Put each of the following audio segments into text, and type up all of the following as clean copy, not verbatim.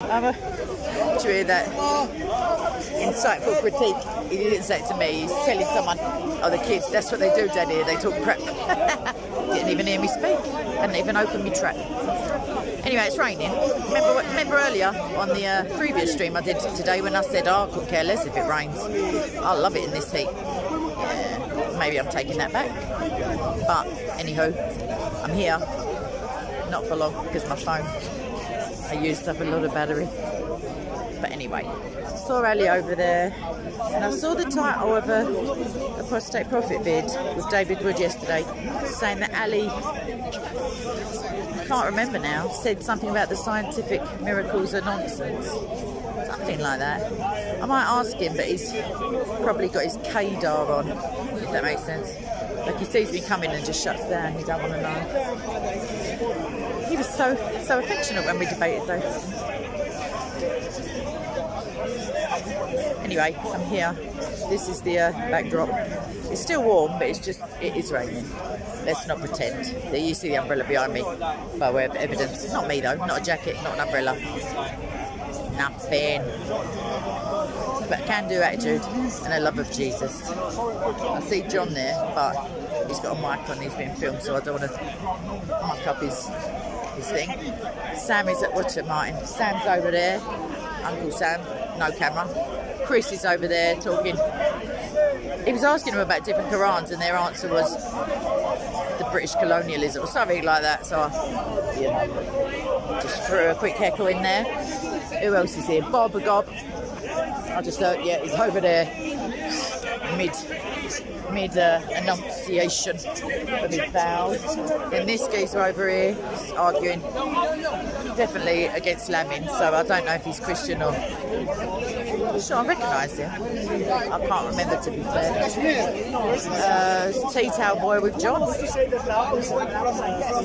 Did you hear that insightful critique? He didn't say it to me. He's telling someone, oh, the kids, that's what they do down here. They talk crap. Didn't even hear me speak. Hadn't even opened me trap. Anyway, it's raining. Remember earlier on the previous stream I did today when I said, oh, I couldn't care less if it rains. I love it in this heat. Yeah, maybe I'm taking that back. But anywho, I'm here. Not for long because my phone, I used up a lot of battery. But anyway, I saw Ali over there and I saw the title of a Apostate Prophet vid with David Wood yesterday saying that Ali, I can't remember now, said something about the scientific miracles are nonsense. Something like that. I might ask him, but he's probably got his Kadar on, if that makes sense. Like he sees me coming and just shuts down, he don't want to know. He was so affectionate when we debated though. Anyway, I'm here. This is the backdrop. It's still warm, but it is raining. Let's not pretend. There you see the umbrella behind me by way of evidence. Not me though, not a jacket, not an umbrella. Nothing. But a can-do attitude and a love of Jesus. I see John there, but he's got a mic on, he's being filmed, so I don't want to muck up his thing. Sam is at, watch it Martin, Sam's over there, Uncle Sam, no camera. Chris is over there talking. He was asking them about different Qurans and their answer was the British colonialism or something like that, so I just threw a quick heckle in there. Who else is here? Bob a Gob. I just thought, yeah, he's over there mid enunciation of his vows. Then this geezer over here is arguing definitely against lambing, so I don't know if he's Christian or... Sure, I recognise him. I can't remember, to be fair. Tea Towel Boy with John.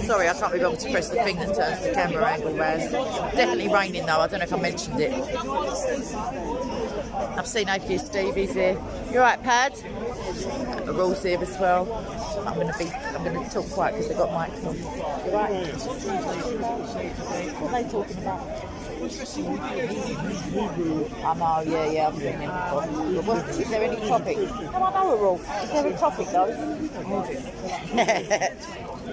Sorry, I can't be able to press the thing that turns the camera angle round. Definitely raining though, I don't know if I mentioned it. I've seen Atheist Stevie's here. You alright, Pad? The rules here as well. I'm going to talk quiet because they've got mics on. You alright? What are they talking about? I know, yeah, I've seen him before. But is there any topic? No, I know a rule. Is there a topic though?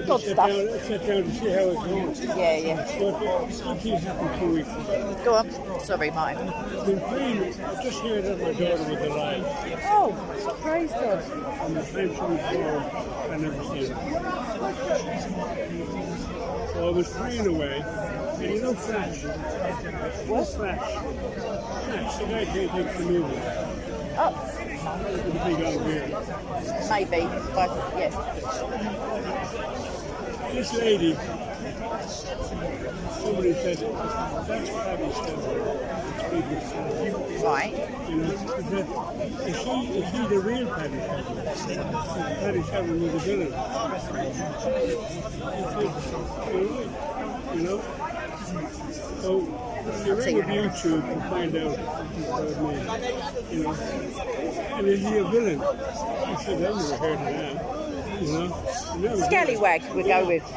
Good stuff. Sit down to see how it's going. Yeah. Something happened 2 weeks ago. Go on. Sorry, Martin. I've been praying. I just heard that my daughter was alive. Oh, praise God. And the time she was born, I never seen her. So I was praying away, and you know Flash? What? Flash. The guy can't take the movie. Oh. With the big old beard. Maybe, but yes. This lady, somebody said, that's Patty Stone. Right. You know, is he the real Patty Stone? Patty Stone was a villain. You know? So, you ring with YouTube to find out his name. You know? And is he a villain? I said, I've never heard of that. You know? Scallywag we go with. I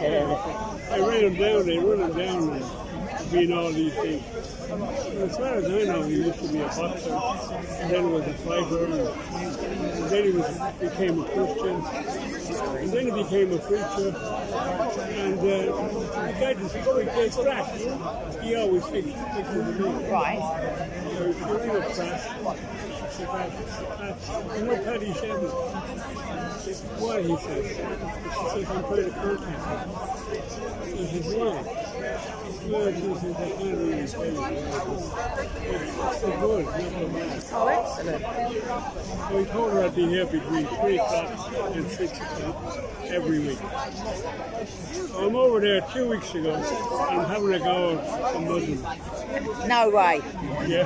ran him down, they run him down and being all these things. And as far as I know, he used to be a boxer, and then he was a fighter, and then he became a Christian, and then he became a preacher, and the guy just gets flash. He always takes the lead. Right. So if you ring a flash, I know Patty said why he says. She says, I'm trying to contact him. He says, why? Well, she says, I can't really say it. It's so good, not so bad. Oh, excellent. So he told her I'd be here between 3 o'clock and 6 o'clock every week. So I'm over there 2 weeks ago. I'm having a go at some Muslims. No way. Yeah.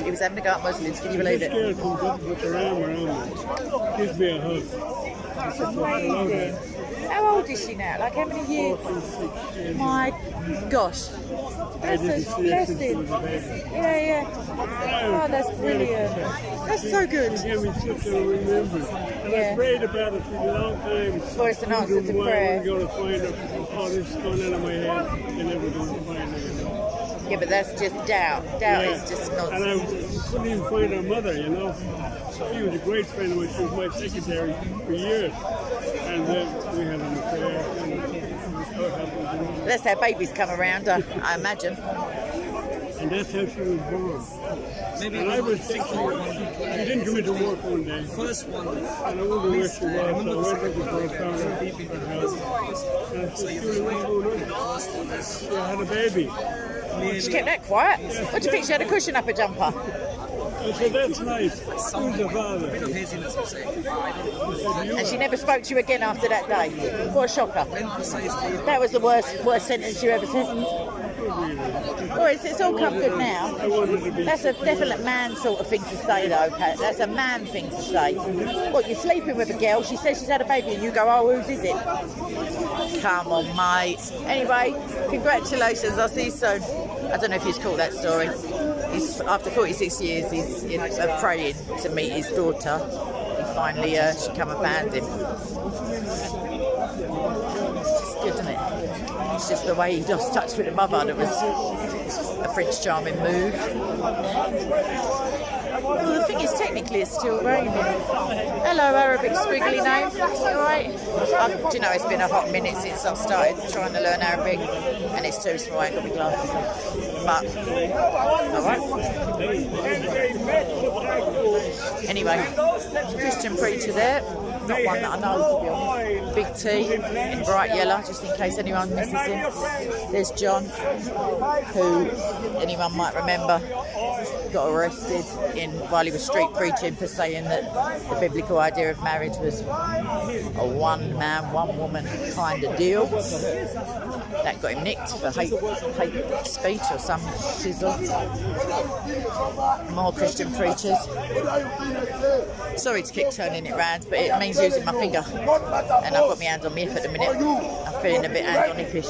He was having a go at Muslims, can you believe it? This girl comes up with her arm around me, gives me a hug. I said, well, I love that. How old is she now? Like how many years? 4, 5, 6 years. My gosh. That's a blessing. Yeah. Oh, that's brilliant. That's so good. It gave me such a remembrance. And I prayed about it for a long time. Well, it's an answer to prayer. I'm going to find her. Oh, this is going out of my head. I'm never going to find her. Yeah, but that's just doubt. Doubt is just And nonsense. I couldn't even find her mother, you know. She was a great friend of mine. She was my secretary for years. And then we had an affair. That's how babies come around, I imagine. And that's how she was born. Maybe And I was thinking, she didn't come into work one day. first one. And I wondered where she was. So I went up to the girl, found her house. And I said, Julie, what's going on? She had a baby. She kept that quiet. What do you think? She had a cushion up her jumper. I said, that's nice. Who's the father? Bit of haziness, I'm saying. And she never spoke to you again after that day. What a shocker. That was the worst sentence you ever said. Well, it's all come good now. That's a definite man sort of thing to say, though, Pat. That's a man thing to say. What, you're sleeping with a girl, she says she's had a baby, and you go, oh, whose is it? Come on, mate. Anyway, congratulations. I'll see you soon. I don't know if he's caught that story. He's, after 46 years, he's praying to meet his daughter. He finally, she come and found him. It's good, isn't it? It's just the way he lost touch with the mother that was a Prince Charming move. Well, the thing is, technically, it's still raining. Hello, Arabic squiggly name. All right. Do you know, it's been a hot minute since I've started trying to learn Arabic, and it's too small. I ain't got my glasses on. But all right. Anyway, Christian preacher there. Not one that I know, to be honest. Big T in bright yellow, just in case anyone misses him. There's John, who anyone might remember got arrested while he was street preaching for saying that the biblical idea of marriage was a one-man, one-woman kind of deal. That got him nicked for hate speech or some shizzle. More Christian preachers. Sorry to keep turning it round, but it means using my finger. And I've got my hand on my hip at the minute. I'm feeling a bit hand-on-hippish.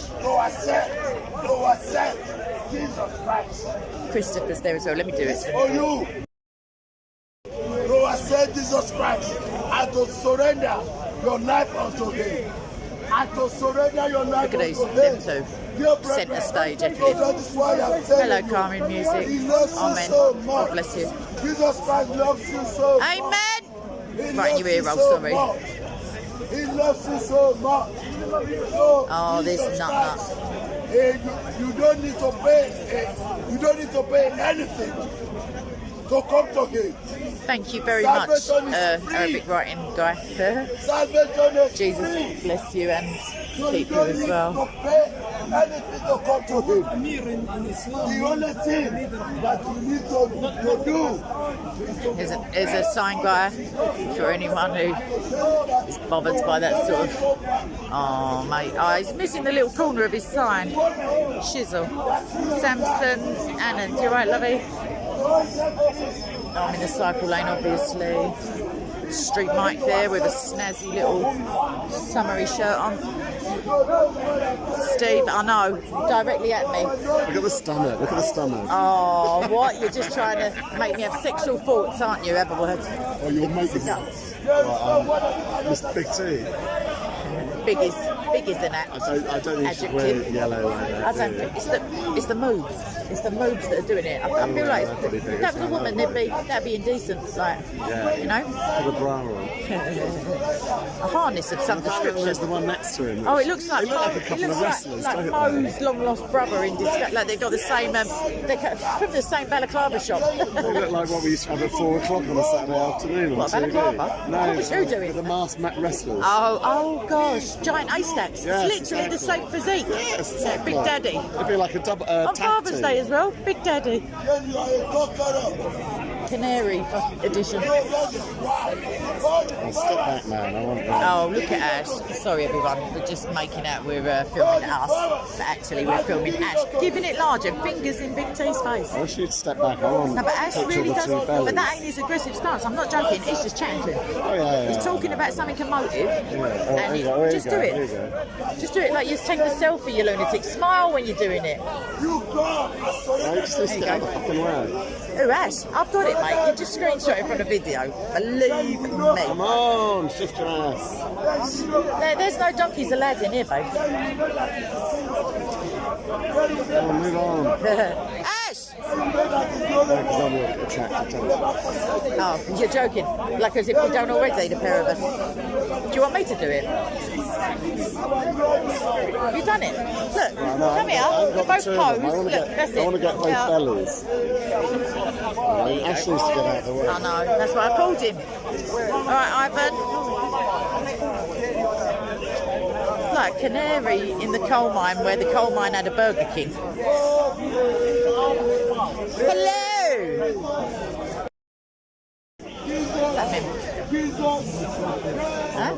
Christopher's there as well. Let me do it. Go accept Jesus Christ and to surrender your life unto Him. And to surrender your life Look at these, unto them Him. two. Dear Centre stage, that is why I'm Hello, telling you, Carmen Music. He loves you Amen. so much. God bless you. Jesus Christ loves you so much. Amen. He Right in your loves ear you roll, so sorry. much. He loves you so much. So Oh, this Jesus nut. Christ, you don't need to pay. You don't need to pay anything to come to Him. Thank you very much, Arabic writing guy. Salvation is Jesus free. bless you and So keep you you don't as need well. to pay anything to come to Him. The only thing that you need to do Here's a sign guy for anyone who is bothered by that sort of. Oh, mate. Oh, he's missing the little corner of his sign. Shizzle. Samson, Annan. You right, lovey? I'm in the cycle lane, obviously. Street mic there with a snazzy little summery shirt on. Steve, I know, directly at me. Look at the stomach, look at the stomach. Oh, what? You're just trying to make me have sexual thoughts, aren't you, Everwood? Oh, you're making Miss Big T. Big is an I don't think you should wear adjective. yellow like that. I don't think it's the moves. It's the moves that are doing it. I feel like if that was a woman, that'd be indecent. Like, you know, Put a bra on. a harness of some description. There's the one next to him. Oh, it looks like They look like a couple of wrestlers, like don't Mo's long lost brother in disguise. Like they've got the same. They're from the same balaclava shop. They look like what we used to have at 4 o'clock on a Saturday afternoon. What, on TV. balaclava? No, What was you doing? The masked wrestlers. Oh gosh, giant haystacks. Yes, It's literally the same physique. Yes, Yeah, exactly. Big Daddy. It'd be like a double On tag Father's team. Day as well, Big Daddy. Then you are a conqueror. Canary edition. Oh, step back, man. I want that. Oh, look at Ash. Sorry, everyone. We're just making out we're filming us, but actually we're filming Ash. Giving it larger, fingers in Big T's face. I wish you'd step back. I want No, but Ash a picture really of the does. two bellies. But that ain't his aggressive stance. I'm not joking. He's just chatting to him. Oh, yeah. He's talking about something emotive, and There you go, just do there it. you go. Just do it like you're taking a selfie, you lunatic. Smile when you're doing it. You God, I surrender. Right, just get out of the fucking way. Oh, Ash, I've got it, mate. You just screenshot it from the video. Believe me. Come on, shift your ass. There's no donkeys allowed in here, babe. Oh, move on. Ash! Because I'm more attracted to that. Oh, you're joking. Like as if we don't already, the pair of us. Do you want me to do it? You done it? Look, come here. We both pose. Look, that's it. I want to get both bellies. Ash needs to get out of the way. I know, that's why I called him. Alright, Ivan. Like canary in the coal mine where the coal mine had a Burger King. Hello! That meant? Huh?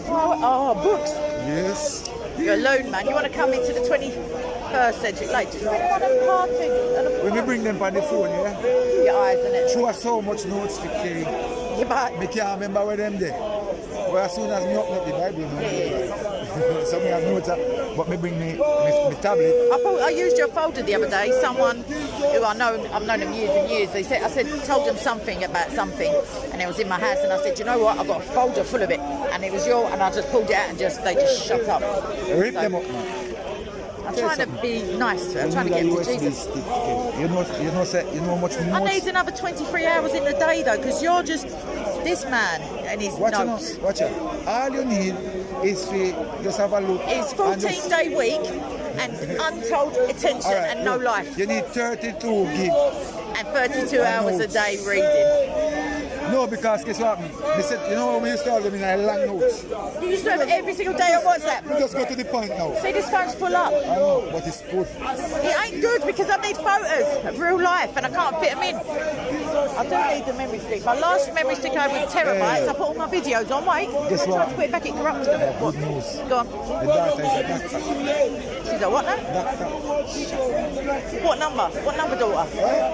Oh, books. Yes. You're alone, man. You want to come into the 21st century? Like, do you want a party? When we bring them by the phone, yeah? Your eyes, innit? Show us so much notes for carry. Yeah, but I can't remember where them there. But as soon as me open up the Bible, you know, so me have notes, but me bring me tablet. I used your folder the other day. Someone who I've known them years and years. They said, told them something about something, and it was in my house. And I said, you know what? I've got a folder full of it, and it was and I just pulled it out and they just shut up. Rip them up, man. I'm trying to be nice to her. I'm trying to get into Jesus. You know much more. I need another 23 hours in the day though, because you're just this man and his notes. Watch out. All you need is to just have a look. It's 14-day week and untold attention and no life. You need 32 gig. And 32 hours a day reading. No, because guess what? They said, you know, when we used to have them in a long notes. You used to have it every single day on WhatsApp. We just go to the point now. See, this phone's full up. I know, but it's good. It ain't good because I need photos of real life and I can't fit them in. I don't need the memory stick. My last memory stick I had with terabytes. I put all my videos on. Wait, Guess what? I put it back, it corrupted them. Good news. Go on. The daughter is a doctor. She's a what now? Doctor. What number? What number daughter?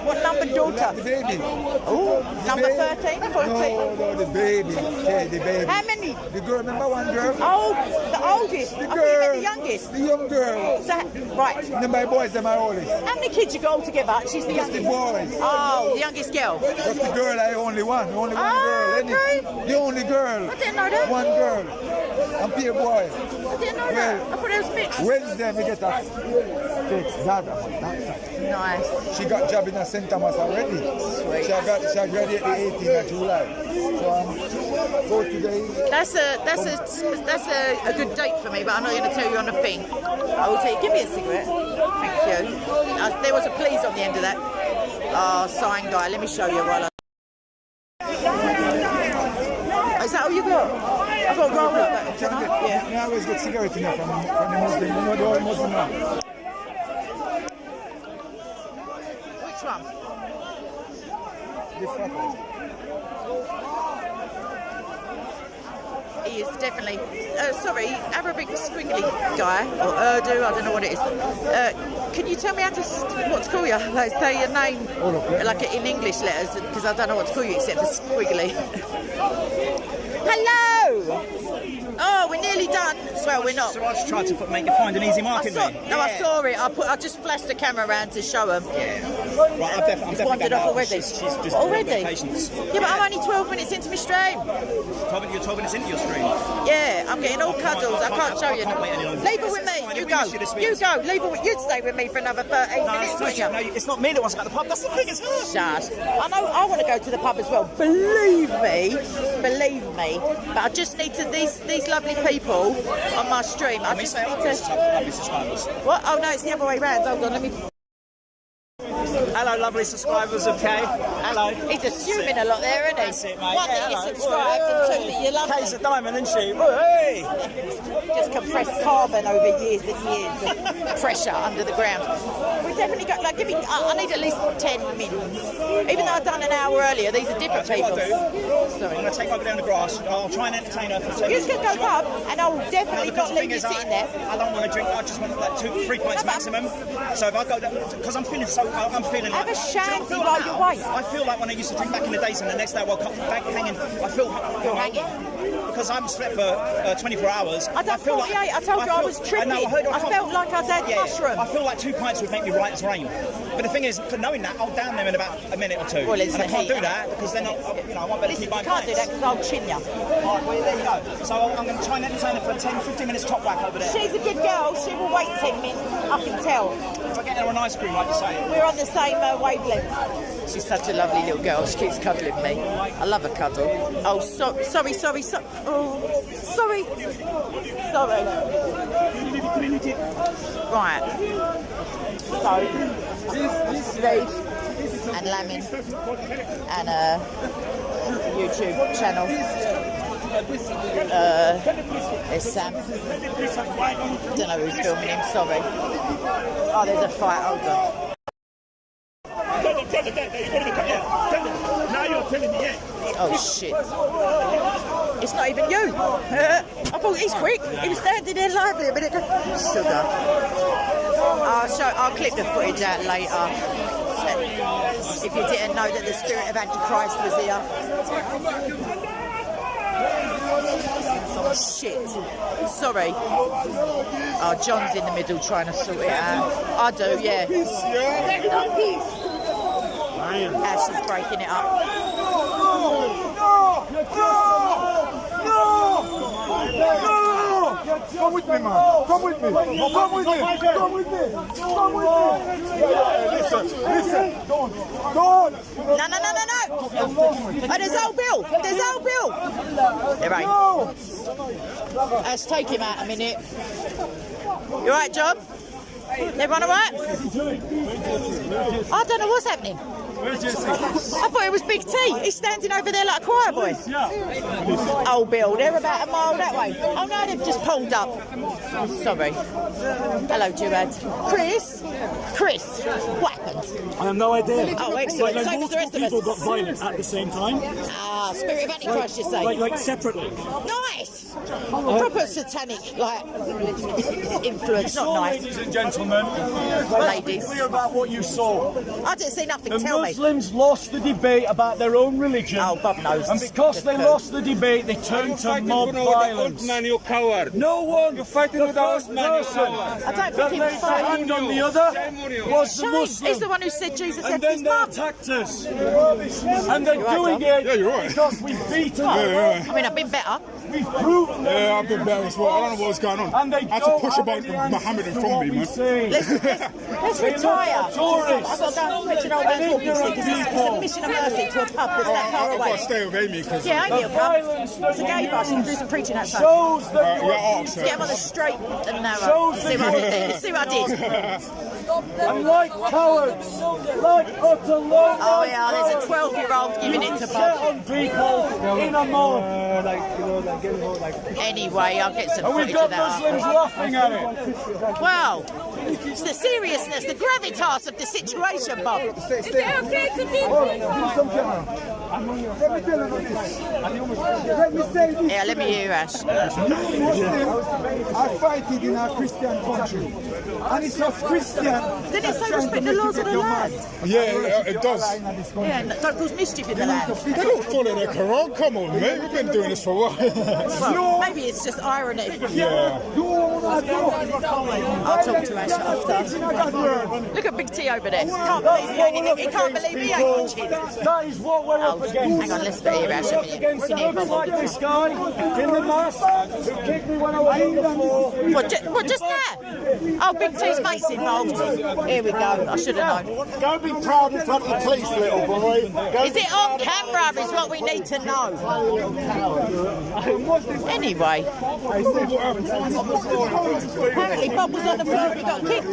What number daughter? The baby. Oh, number 13, 14. No, the baby. Yeah, the baby. How many? The girl, remember one girl? Oh, the oldest. The I girl. think you meant the youngest. The young girl. So, right. Then my boys, they're my oldest. How many kids you got all together? She's the Just the youngest. boys. Oh, the youngest girl. Just the girl, I only one. Only one Ah, girl. okay. The only girl. I didn't know that. One girl. I'm Pierre boy. I didn't know that. I thought it was mixed. Wednesday, we get a fix. Doctor. Nice. She got job in a St. Thomas already. Sweet. She graduated the 18th of July. So go today. That's a good date for me, but I'm not going to tell you on the thing. I will tell you. Give me a cigarette. Thank you. There was a please on the end of that. Sign guy. Let me show you while I. Is that all you got? I've got to roll up. Can I? Yeah. I always get cigarette in there from the Muslim. You know the old Muslim man. Which one? The fat one. He is definitely, sorry, Arabic squiggly guy, or Urdu, I don't know what it is. Can you tell me what to call you? Like say your name, like in English letters, because I don't know what to call you except for squiggly. Hello! Oh, we're nearly done. Well, we're not. So I just tried to find an easy mark in me. I saw it. I just flashed the camera around to show them. Yeah. Right, I'm definitely wandered off already. She's just already? Patience. Yeah, but I'm only 12 minutes into my stream. You're 12 minutes into your stream. Yeah, I'm getting all cuddles. I can't show you. I can't wait any longer. Leave it with me. You go. You go. Leave it with you. Stay with me for another 13 minutes. No, it's not me that wants to go to the pub. That's the thing. It's her. Shush. I know. I want to go to the pub as well. Believe me. But I just need to these lovely people on my stream. I just need to. What? Oh no, it's the other way round. Hold on. Let me. Hello, lovely subscribers of Kay. Hello. He's assuming a lot there, isn't he? That's it, mate. One, that you're subscribed, and two, that you love Kay's me. a diamond, isn't she? Hey! Just compressed carbon over years and years of pressure under the ground. We definitely got, like, I need at least 10 minutes. Even though I've done an hour earlier, these are different people. Sorry. I'm going to take over down the grass. I'll try and entertain her for 10 minutes. You can go pub, and I'll definitely not leave you sitting there. I don't want to drink. I just want like 2-3 pints maximum. So if I go, because I'm feeling Have like, a shandy while you wait. I feel like when I used to drink back in the days, and the next day I woke up back hanging. I feel hanging. because I'm slept for 24 hours. I done 48. I told you I was tripping. I felt like I'd had mushroom. I feel like 2 pints would make me right as rain. But the thing is, for knowing that, I'll down them in about a minute or two. Well, it's and I the can't heat. do that because then I won't be able to keep buying You can't do pints. that because I'll chin you. Right, well, there you go. So I'm going to try and entertain her for 10-15 minutes top whack over there. She's a good girl. She will wait 10 minutes. I can tell. If I get her an ice cream, like you say. We're on the same wavelength. She's such a lovely little girl. She keeps cuddling me. I love a cuddle. Oh, sorry. Oh, sorry. Right. So, Steve and Lamin and a YouTube channel. There's Sam. Don't know who's filming him. Sorry. Oh, there's a fight. Hold on. Oh shit. It's not even you. I thought he's quick. He was standing there lively a minute ago. Sugar. I'll clip the footage out later. If you didn't know that the spirit of Antichrist was here. Oh shit. Sorry. Oh, John's in the middle trying to sort it out. I do, yeah. Ash is breaking it up. Come with me, man. Come with me. Listen. Don't. No. Oh, there's old Bill. There ain't. Let's take him out a minute. You alright, John? Everyone alright? I don't know what's happening. I thought it was Big T. He's standing over there like a choir boy. Oh, Bill, they're about a mile that way. Oh no, they've just pulled up. Sorry. Hello, Duad. Chris, what happened? I have no idea. Oh, excellent. Like Same as the rest of people us. got violent at the same time. Ah, spirit of Antichrist, you say? Like separately. Nice. Proper satanic, like influence. Not nice. Ladies and gentlemen, Ladies. clear about what you saw. I didn't see nothing. The Tell me. Muslims lost the debate about their own religion. Oh, Bob knows. And because they lost the debate, they turned to mob violence. You coward. No one. You're fighting with the old man, you coward. I don't That think he laid was the hand on the other was the Shame. Muslim. He's the one who said Jesus And left then his they mum. attacked us. And they're doing it because we've beaten them. I mean, I've been better. We've proven them. Yeah, I've been better as well. I don't know what's going on. And they I had to don't push have about any answers Muhammad in to front what of me, we man. say. Let's retire. I've Tourists. got to go and fetch an old man's walking stick. It's a mission of mercy to a pub that's that far I've got away. to stay with Amy because Yeah, Amy will come. Violence that It's a gay bar. She can do some preaching outside. shows that you you're are arts, Get him on the straight and narrow. Shows See what I did there? See what I did? and like cowards, like utter low. Oh yeah, there's a 12-year-old giving it to set Bob. on people in a mob. Anyway, I'll get some And we've footage of got that. Muslims laughing at it. Well, it's the seriousness, the gravitas of the situation, Bob. Is it okay to be? Let me tell you this. Let me say this. Yeah, let me hear you, Ash. Muslims are fighting in our Christian country. And it's us Christian. Did it say respect the laws of the land? yeah, it does. Yeah, don't cause mischief in the land. They don't follow the Quran. Come on, mate. We've been doing this for a while. Well, maybe it's just irony. yeah. I'll talk to Ash after. Look at Big T over there. Can't believe he ain't he can't believe he ain't watching. That is what we're up against. Hang on, let's hear Ash a minute. We can hear Somebody Bob. like this guy in the mask who kicked me when I was on the floor. What, just that? Oh, Big T's mate's involved. Here we go. I should have known. Go be proud in front of the police, little boy. Is it on camera is what we need to know. Anyway. Apparently Bob was on the floor and he got kicked.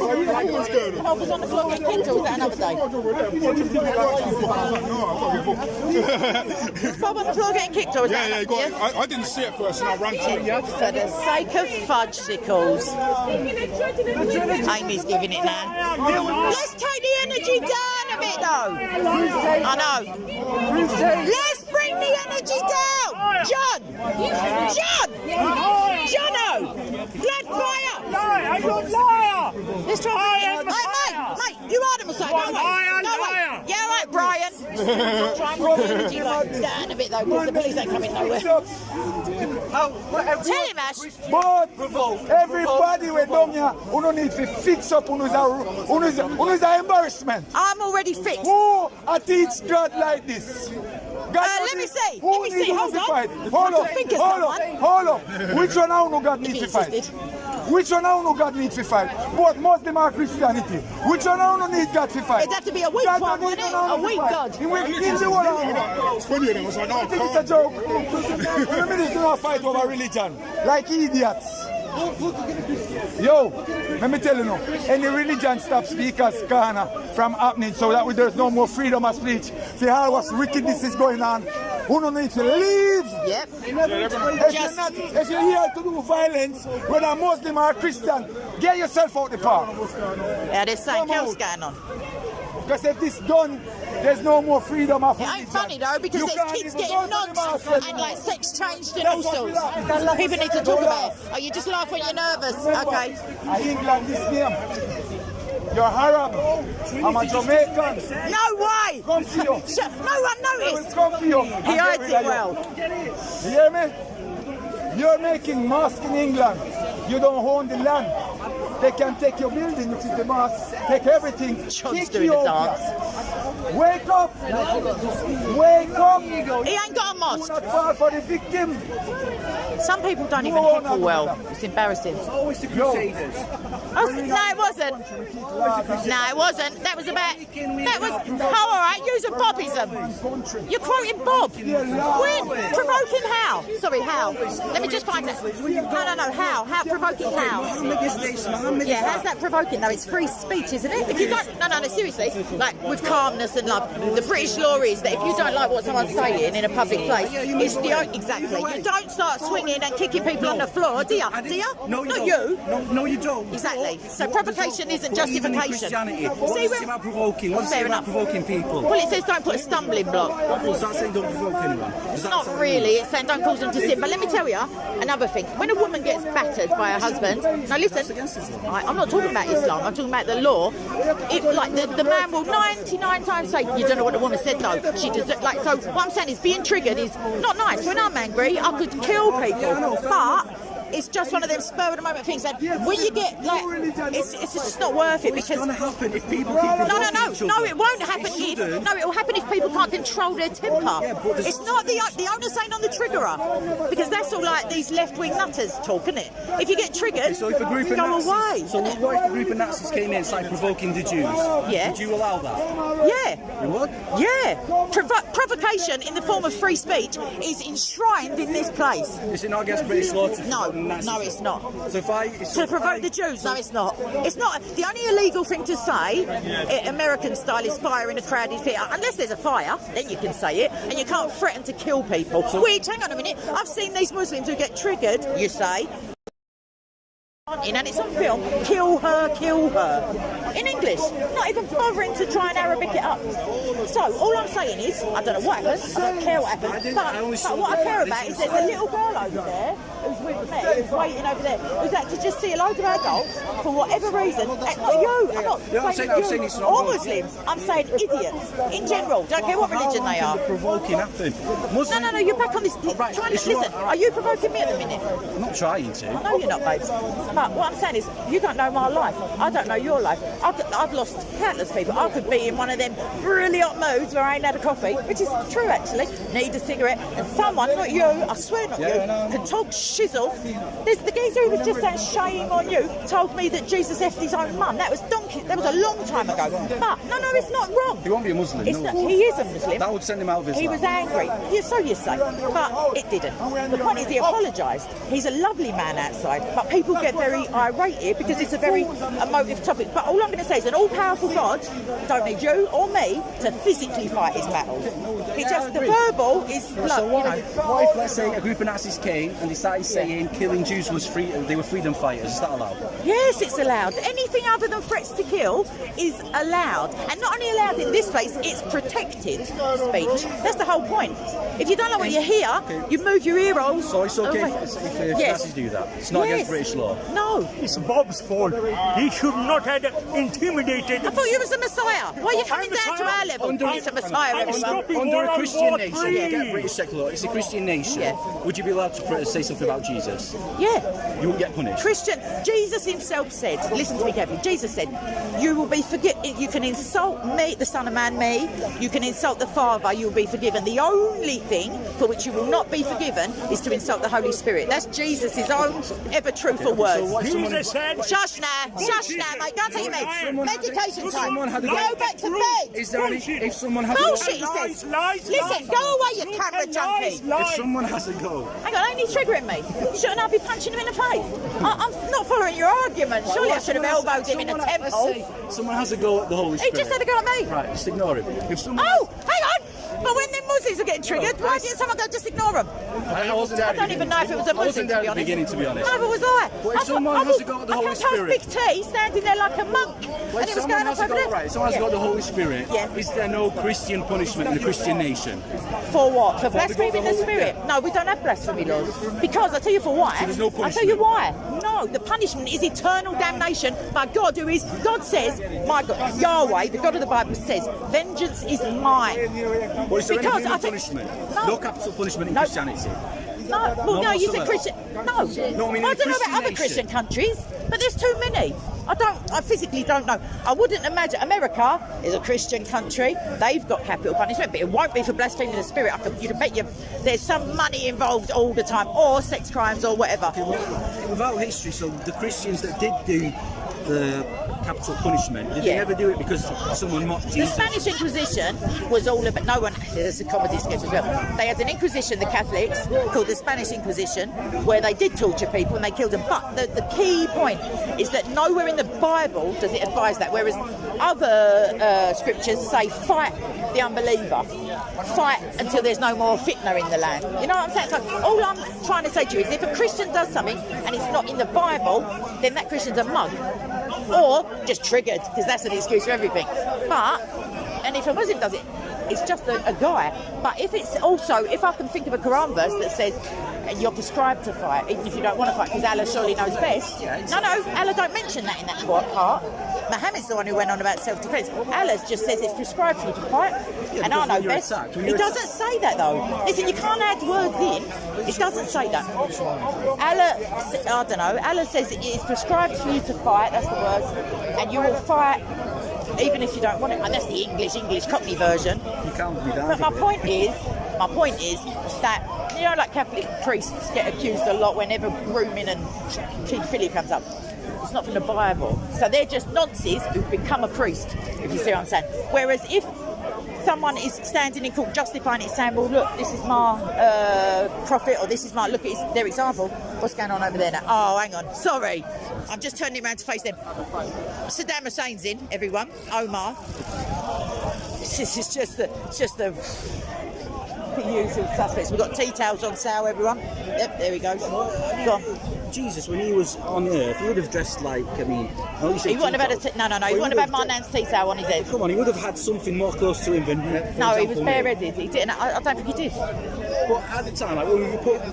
Bob was on the floor and got kicked, or was that another day? Was Bob on the floor getting kicked, or was that Yeah, another you got. I didn't see it first, and I ran to you. For the sake of fudgesicles. Amy's giving it now. Let's take the energy down a bit though. I know. Let's bring the energy down. Jono! Blood fire! I'm not liar! Let's try. Mate, you are the Messiah. No way. I am No way. liar. Yeah, right. right, Brian. Try and bring the energy like down a bit though, because the police ain't coming nowhere. Tell him, Ash. But everybody we down here, who don't need to fix up who's a embarrassment. I'm already fixed. Who I teach God like this? Let me see. Who Let me see. Hold on. Hold up. Which one now no God needs to fight? Which one now no God needs to fight? Both Muslim or Christianity. Which one now no need God to fight? It'd have to be a weak one, wouldn't it? A weak God. He will kill the world. I think it's a joke. Women do not fight over religion like idiots. Yo, let me tell you now, any religion stops speakers corner from happening so that there's no more freedom of speech. See how much wickedness is going on. Who don't need to leave? Yep. If you're here to do violence, whether Muslim or Christian, get yourself out the park. Yeah, there's something else going on. Because if this done, there's no more freedom of religion. It ain't funny though, because there's kids getting knocked and like sex changed and all sorts. People need to talk about it. Oh, you just laugh when you're nervous. Okay. England, this game. You're Arab. I'm a Jamaican. No way! Come for you. No one noticed. Come for you. He hides it well. You hear me? You're making mosque in England. You don't own the land. They can take your building, which is the mosque, take everything. John's doing the dance. Wake up! Wake up! He ain't got a mosque. Do not fall for the victim. Some people don't even heckle well. It's embarrassing. Always the Crusaders. Oh, no, it wasn't. No, it wasn't. That was about. That was. Oh, all right. Use a Bobism. You're quoting Bob. When? Provoking how? Sorry, how? Let me just find that. No. How? How provoking how? Yeah, how's that provoking though? It's free speech, isn't it? If you don't, no, seriously, like with calmness and love, the British law is that if you don't like what someone's saying in a public place, it's the exactly. You don't start swinging and kicking people on the floor, do you? Do you? No, you Not don't. you. No, you don't. Exactly. So provocation isn't justification. Christianity. What is it about provoking? What is it about provoking people? Well, it says don't put a stumbling block. Does that say don't provoke anyone? It's not really. It's saying don't cause them to sin. But let me tell you another thing. When a woman gets battered by her husband, now listen. I'm not talking about Islam. I'm talking about the law. Like the man will 99 times say, "You don't know what the woman said." No, she does. Like so. What I'm saying is, being triggered is not nice. When I'm angry, I could kill people, but it's just one of them spur of the moment things that when you get like, it's just not worth it because it's going to happen if people keep provoking each other. No, it won't happen if it will happen if people can't control their temper. It's not the onus ain't on the triggerer because that's all like these left-wing nutters talk, isn't it? If you get triggered, so if a group of go Nazis, away. So what if a group of Nazis came in and started provoking the Jews? Yeah. Would you allow that? Yeah. You would? Yeah. Provocation in the form of free speech is enshrined in this place. Is it not against British law to No, Nazis? no, it's not. So if I to provoke the Jews, no, it's not. It's not. The only illegal thing to say, American style, is fire in a crowded theatre. Unless there's a fire, then you can say it, and you can't threaten to kill people. Which, hang on a minute, I've seen these Muslims who get triggered, you say, and it's on film, kill her. In English, not even bothering to try and Arabic it up. So, all I'm saying is, I don't know what happened, I don't care what happened, but what I care about is there's a little girl over there who's with me, who's waiting over there, who's had to just see a load of adults for whatever reason. I'm not saying you, or Muslims, I'm saying idiots in general, don't care what religion they are. Provoking happen. No, you're back on this. Listen, are you provoking me at the minute? I'm not trying to. No, you're not, babes. But what I'm saying is, you don't know my life. I don't know your life. I've lost countless people. I could be in one of them really hot moods where I ain't had a coffee, which is true actually. Need a cigarette, and someone, not you, I swear not you, can talk shizzle. There's the geezer who was just saying shame on you told me that Jesus effed his own mum. That was donkey. That was a long time ago. But no, it's not wrong. He won't be a Muslim. He is a Muslim. That would send him out of Islam. He was angry. So you say, but it didn't. The point is, he apologised. He's a lovely man outside, but people get very irate here because it's a very emotive topic. But all I'm going to say is, an all-powerful God don't need you or me to physically fight his battles. It's just the verbal is. So what if, let's say, a group of Nazis came and they started saying killing Jews was free, they were freedom fighters? Is that allowed? Yes, it's allowed. Anything other than threats to kill is allowed, and not only allowed in this place, it's protected speech. That's the whole point. If you don't know what you hear, you move your ear holes. So it's okay if Nazis do that? It's not against British law? No. It's Bob's fault. He should not have intimidated. I thought you was the Messiah. Why are you coming I'm down to our level? It's a Messiah, I'm everyone. stopping Under war a on Christian War nation, 3. get British secular. It's a Christian nation. Yeah. Would you be allowed to say something about Jesus? Yeah. You won't get punished. Christian, Jesus himself said, listen to me carefully, Jesus said, you will be you can insult me, the Son of Man, me, you can insult the Father, you will be forgiven. The only thing for which you will not be forgiven is to insult the Holy Spirit. That's Jesus' own ever truthful words. Jesus said, Shush now, mate, don't take your meds. Medication time. Go Go back to bed. Is there any? If someone has Bullshit, he Lies, says. lies, Listen, lies. go away, you camera junkie. If someone has a go, Hang on, ain't he triggering me? Shouldn't I be punching him in the face? I'm not following your argument. Surely I should have elbowed him in a temple. Let's say someone has a go at the Holy He Spirit. just had a go at me. Right, just ignore him. If someone Oh, hang on. But when the Muslims are getting triggered, why didn't someone go just ignore them? I wasn't there I at the don't even know if it was a I wasn't Muslim, there to be at the honest. beginning, to be honest. No, but was I? But if someone has to go at the Holy I Spirit- Big T standing there like a monk, Well, and if it was someone going has off to over go, there. right, someone has to go to the Holy Spirit. Yeah. Is there no Christian punishment in a Christian nation? For what? For blaspheming the the Holy- Spirit? No, we don't have blasphemy laws. Because I'll tell you for why. there's no I'll tell you punishment? why. No, the punishment is eternal damnation by God, who is, God says, my God, Yahweh, the God of the Bible says, vengeance is mine. Or is there Because any I human think- punishment? No. No capital punishment in No. Christianity? No, well, No, no, you said whatsoever. Christian. No, No, I mean, in I a don't know Christian about other nation. Christian countries, but there's too many. I physically don't know. I wouldn't imagine. America is a Christian country. They've got capital punishment, but it won't be for blaspheming the Spirit. You can bet you there's some money involved all the time, or sex crimes, or whatever. Without history, so the Christians that did do the capital punishment, did they Yeah. ever do it because someone mocked The Jesus? Spanish Inquisition was all about, no one, there's a comedy sketch as well. They had an Inquisition, the Catholics, called the Spanish Inquisition, where they did torture people and they killed them. But the key point is that nowhere in the Bible does it advise that, whereas other scriptures say fight the unbeliever. Fight until there's no more fitna in the land. You know what I'm saying? So all I'm trying to say to you is if a Christian does something and it's not in the Bible, then that Christian's a mug. Or just triggered, because that's an excuse for everything. And if a Muslim does it, it's just a guy. But if it's also, if I can think of a Quran verse that says you're prescribed to fight, even if you don't want to fight, because Allah surely knows best. No, Allah don't mention that in that part. Muhammad's the one who went on about self-defense. Allah just says it's prescribed for you to fight, and I know best. It doesn't say that though. Listen, you can't add words in. It doesn't say that. Allah, I don't know. Allah says it is prescribed for you to fight. That's the words, and you will fight even if you don't want it. And that's the English Cockney version. You can't be down. But my point is that, you know, like Catholic priests get accused a lot whenever grooming and King Philip comes up. It's not from the Bible. So they're just nonces who've become a priest, if you see what I'm saying. Whereas if someone is standing in court justifying it, saying, well, look, this is my prophet, or this is my, look at their example. What's going on over there now? Oh, hang on. Sorry. I'm just turning around to face them. Saddam Hussein's in, everyone. Omar. This is just the usual suspects. We've got tea towels on sale, everyone. Yep, there he goes. Go on. Jesus, when he was on earth, he would have dressed like, I mean, no, He wouldn't have had he wouldn't have had my nan's tea towel on his head. Come on, he would have had something more close to him than. No, he was bareheaded. He didn't. I don't think he did. But at the time, like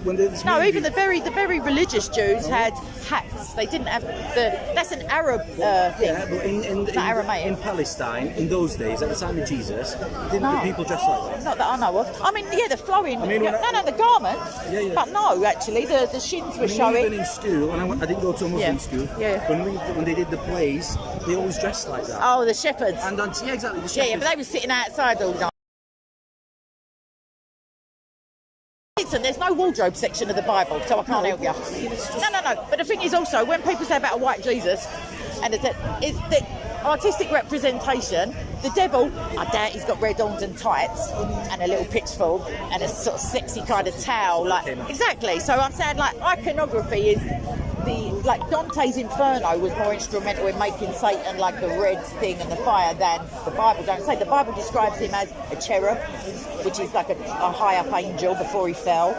when this No, movie, even the very religious Jews had hats. They didn't have that's an Arab thing. Yeah, but in Aramaic. Palestine, in those days, at the time of Jesus, didn't the people dress like that? Not that I know of. I mean, yeah, the flowing. I mean, the garments. Yeah. But no, actually, the shins were showing. Even in school, and I didn't go to a Muslim school. Yeah. When they did the plays, they always dressed like that. Oh, the shepherds. And then, yeah, exactly. The Yeah, shepherds. but they were sitting outside all night. Listen, there's no wardrobe section of the Bible, so I can't help you. No. But the thing is also, when people say about a white Jesus, and it's the artistic representation, the devil, I doubt he's got red arms and tights, and a little pitchfork, and a sort of sexy kind of towel. Exactly. So I'm saying, like, iconography is like Dante's Inferno was more instrumental in making Satan like the red thing and the fire than the Bible don't say. The Bible describes him as a cherub, which is like a high up angel before he fell.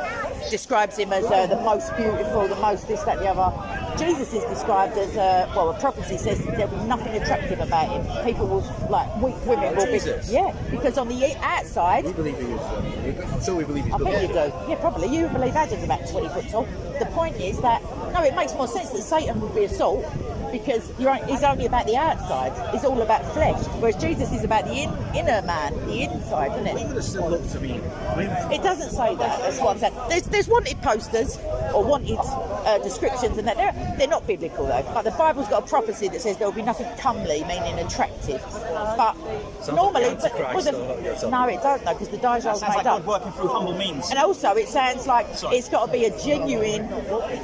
Describes him as the most beautiful, the most this, that, the other. Jesus is described as a prophecy says there'll be nothing attractive about him. People will, like, weak women will be. Yeah, because on the outside. We believe he is. So we believe he's I good. bet you do. Yeah, probably. You believe Adam's about 20 foot tall. The point is that no, it makes more sense that Satan would be a salt because he's only about the outside. He's all about flesh, whereas Jesus is about the inner man, the inside, isn't it? We would have still looked to me. It doesn't say that. That's what I'm saying. There's wanted posters or wanted descriptions, and that they're not biblical though. Like the Bible's got a prophecy that says there will be nothing comely, meaning attractive. But normally, no, it don't though, because the dialogue's made like up. God working through humble means. And also, it sounds like it's got to be a genuine.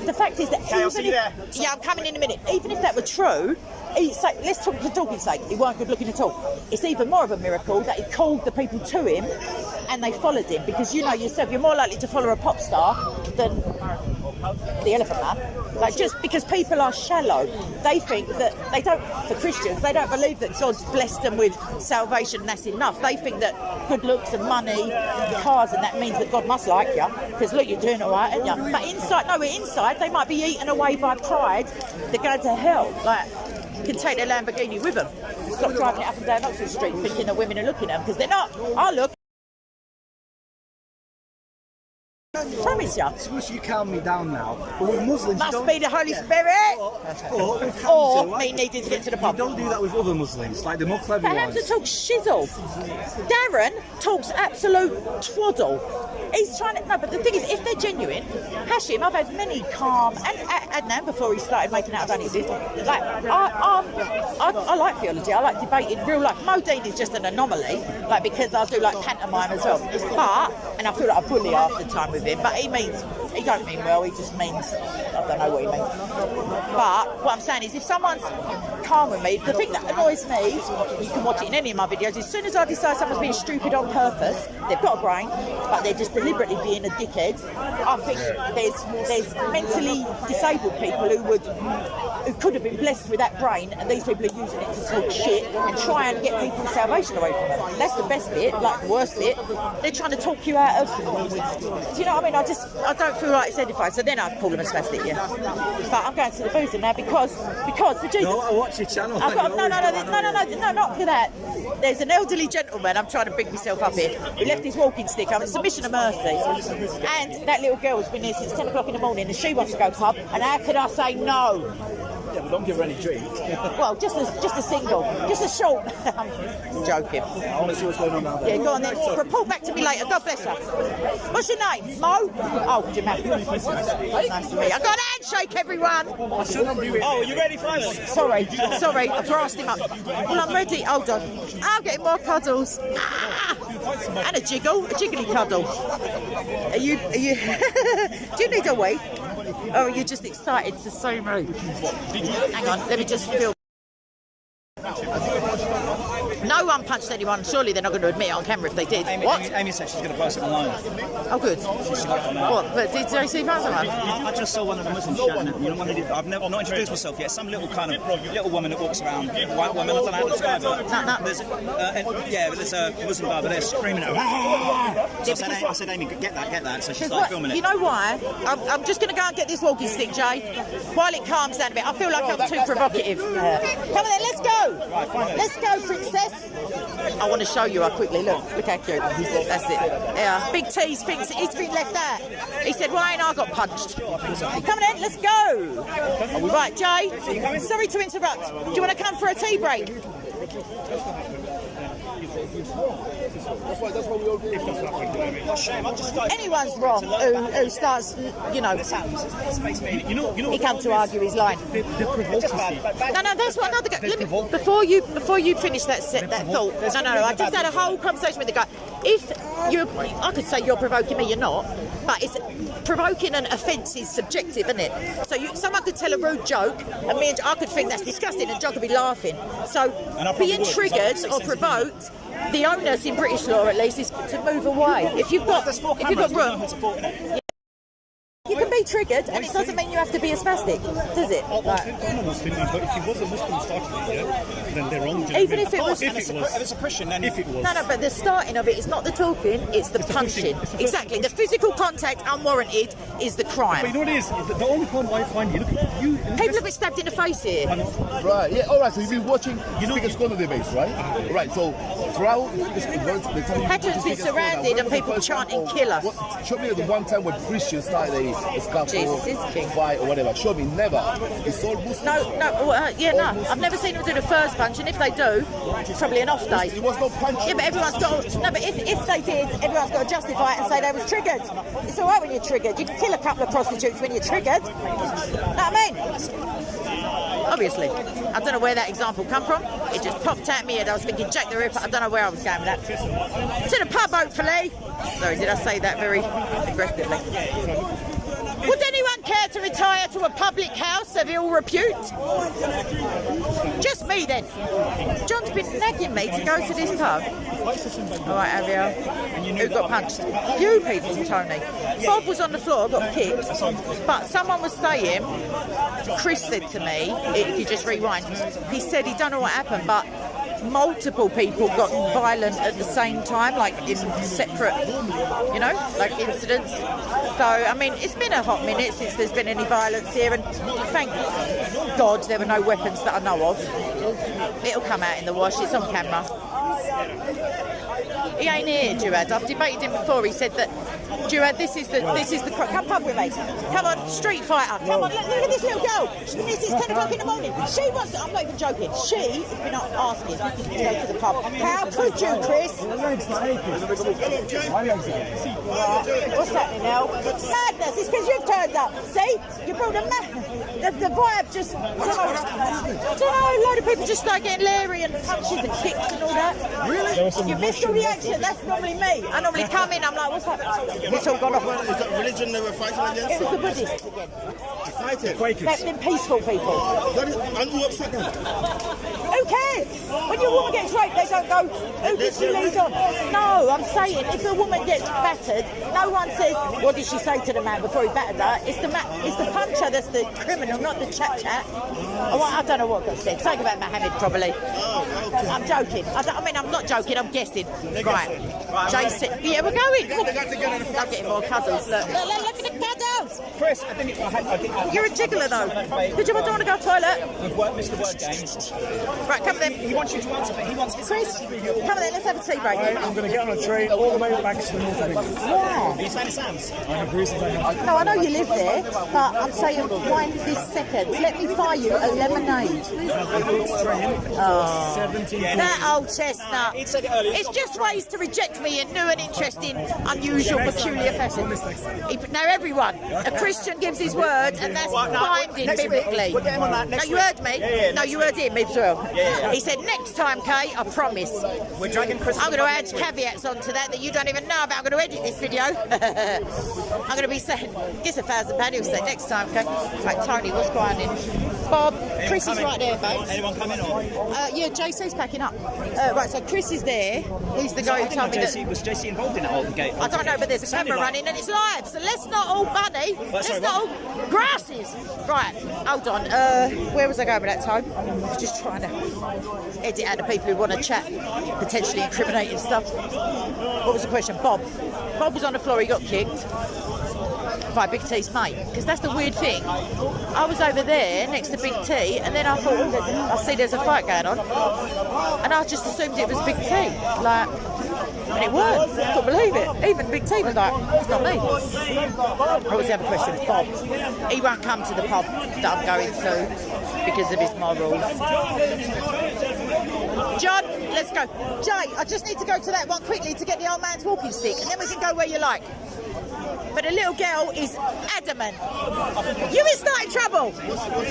The fact is that I'll see you there. Yeah, I'm coming in a minute. Even if that were true, let's talk for talking's sake. He weren't good looking at all. It's even more of a miracle that he called the people to him, and they followed him. Because you know yourself, you're more likely to follow a pop star than the Elephant Man. Like, just because people are shallow, they think that they don't. For Christians, they don't believe that God's blessed them with salvation and that's enough. They think that good looks and money, and cars, and that means that God must like you. Because look, you're doing all right, aren't you? But inside, they might be eaten away by pride. They're going to hell. Like, you can take their Lamborghini with them. Stop driving it up and down Oxford Street, thinking that women are looking at them because they're not. I look. Promise you. Suppose you calm me down now. But with Muslims, Must be the Holy Spirit. Or me needing to get to the pub. You don't do that with other Muslims, like the more clever But ones. Hamza talks shizzle. Darren talks absolute twaddle. He's trying to... No, but the thing is, if they're genuine, Hashim, I've had many calm... And Adnan, before he started making out I don't exist. Like, I like theology. I like debating real life. Modine is just an anomaly, like, because I do like pantomime as well. But... And I feel like I bully half the time with him. But he don't mean well, he just means... I don't know what he means. But what I'm saying is, if someone's calm with me, the thing that annoys me, you can watch it in any of my videos, as soon as I decide someone's being stupid on purpose, they've got a brain, but they're just deliberately being a dickhead. I think there's mentally disabled people who could have been blessed with that brain, and these people are using it to talk shit and try and get people's salvation away from them. That's the best bit, like the worst bit. They're trying to talk you out of... Do you know what I mean? I don't feel like it's edified, so then I'd call them a spastic, yeah. But I'm going to the boozer now because for Jesus... No, I watch your channel. No, not for that. There's an elderly gentleman, I'm trying to bring myself up here, who left his walking stick. I'm a submission of mercy. And that little girl's been here since 10 o'clock in the morning and she wants to go pub, and how could I say no? Yeah, but don't give her any drink. Well, just a single, just a short. I'm joking. I want to see what's going on down there. Yeah, go on then. Report back to me later. God bless you. What's your name? Mo? Oh, Jamal. Nice to meet you. I got a handshake, everyone. Oh, you ready, finally? Sorry, I grassed him up. Well, I'm ready. Hold on. I'm getting more cuddles. And a jiggly cuddle. Are you? Do you need a wee? Oh, you're just excited to see me. Hang on, let me just feel. No one punched anyone. Surely they're not going to admit it on camera if they did. Amy said she's going to post it online. Oh, good. What? But did you see that one? I just saw one of the Muslims shouting. You know, I've not introduced myself yet. Some little kind of little woman that walks around, white woman. I don't know how to describe her. There's a Muslim bar, but they're screaming at her. So I said, Amy, get that. So she started filming it. You know why? I'm just going to go and get this walking stick, Jay. While it calms down a bit, I feel like I'm too provocative. Come on then, let's go. Let's go, princess. I want to show you how quickly. Look how cute. That's it. Yeah. Big T's thinks he's been left out. He said, why ain't I got punched? Come on then, let's go. Right, Jay, sorry to interrupt. Do you want to come for a tea break? Anyone's wrong who starts, you know, he comes to argue his line. No, that's what another guy. Before you finish that thought. No. I just had a whole conversation with the guy. If I could say you're provoking me, you're not. But it's provoking an offence is subjective, isn't it? So someone could tell a rude joke, and I could think that's disgusting, and John could be laughing. So being triggered or provoked, the onus in British law, at least, is to move away. If you've got room, you can be triggered, and it doesn't mean you have to be a spastic, does it? But if he was a Muslim starting it, then they're wrong. Even if it was, if it's a Christian, then if it was. No, but the starting of it is not the talking; it's the punching. Exactly, the physical contact unwarranted is the crime. But you know what it is? The only problem I find you people have been stabbed in the face here. Right. Yeah. All right. So you've been watching Speaker's Corner debates, right? Right. So throughout the time. Pageants be surrounded and people chanting killer. Show me the one time when Christians started a scuffle Jesus is king. fight or whatever. Show me, never. It's all Muslims. No. I've never seen them do the first punch, and if they do, it's probably an off day. There was no punch. Yeah, but everyone's got but if they did, everyone's got to justify it and say they was triggered. It's all right when you're triggered. You can kill a couple of prostitutes when you're triggered. Know what I mean? Obviously. I don't know where that example come from. It just popped out my head. I was thinking Jack the Ripper. I don't know where I was going with that. To the pub, hopefully. Sorry, did I say that very aggressively? Would anyone care to retire to a public house of ill repute? Just me then. John's been nagging me to go to this pub. All right, Abiel. Who got punched? Few people, Tony. Bob was on the floor, got kicked. But someone was saying, Chris said to me, if you just rewind, he said he don't know what happened, but multiple people got violent at the same time, like in separate, like incidents. So, I mean, it's been a hot minute since there's been any violence here, and thank God there were no weapons that I know of. It'll come out in the wash, it's on camera. He ain't here, Duad. I've debated him before. He said that, Duad, this is the come pub with me. Come on, street fighter. Come on, look at this little girl. This is 10 o'clock in the morning. She wants to, I'm not even joking. She has been asking to go to the pub. How could you, Chris? What's happening now? Madness. It's because you've turned up. See? You brought a the vibe just, I don't know, a load of people just start getting leery and punches and kicks and all that. Really? You missed all the action. That's normally me. I normally come in, I'm like, what's that? It's all gone off. Is that religion they were fighting against? It was the Buddhists again. Fighting? Quakers. They're peaceful people. Aren't you upset now? Who cares? When your woman gets raped, they don't go, who did she lead on? No, I'm saying, if a woman gets battered, no one says, what did she say to the man before he battered her? It's the puncher that's the criminal, not the chat. I don't know what got said. Something about Mohammed, probably. I'm joking. I'm not joking, I'm guessing. Right. Jason. Yeah, we're going. I'm getting more cuddles. Look at the cuddles. Chris, You're a jiggler, though. Did you want to go to the toilet? We've worked Mr. Word game. Right, come then. He wants you to answer, but he wants his... Chris, come on then, let's have a tea break. I'm going to get on a train all the way back to the north of England. Wow. Are you staying at Sam's? I have reasons I have. No, I know you live there, but I'm saying wind this second. Let me buy you a lemonade. Oh, 17. that old chestnut. He said it earlier. It's just ways to reject me in new and interesting, unusual, peculiar fashion. Now everyone, a Christian gives his word, and that's binding biblically. We'll get him on that No, next you week. heard me? Yeah, No, you heard him as well. Yeah. He said, next time, Kay, I promise. We're dragging Chris. I'm going to add caveats onto that you don't even know about. I'm going to edit this video. I'm going to be saying, guess £1,000, he'll say next time, Kay. Right, Tony, what's going on? Bob, Chris is right there, mate. Anyone coming or? Yeah, JC's packing up. Right, so Chris is there. He's the guy who told me that... Was JC involved in that whole gate? I don't know, but there's a camera running and it's live, so let's not all bunny. Let's not all grasses. Right, hold on. Where was I going with that time? I was just trying to edit out the people who want to chat, potentially incriminating stuff. What was the question? Bob. Bob was on the floor, he got kicked by Big T's mate, because that's the weird thing. I was over there next to Big T, and then I thought, I see there's a fight going on, and I just assumed it was Big T, and it weren't. I couldn't believe it. Even Big T was like, it's not me. What was the other question? Bob. He won't come to the pub that I'm going to because of his morals. John, let's go. Jay, I just need to go to that one quickly to get the old man's walking stick, and then we can go where you like. But the little girl is adamant. You is starting trouble.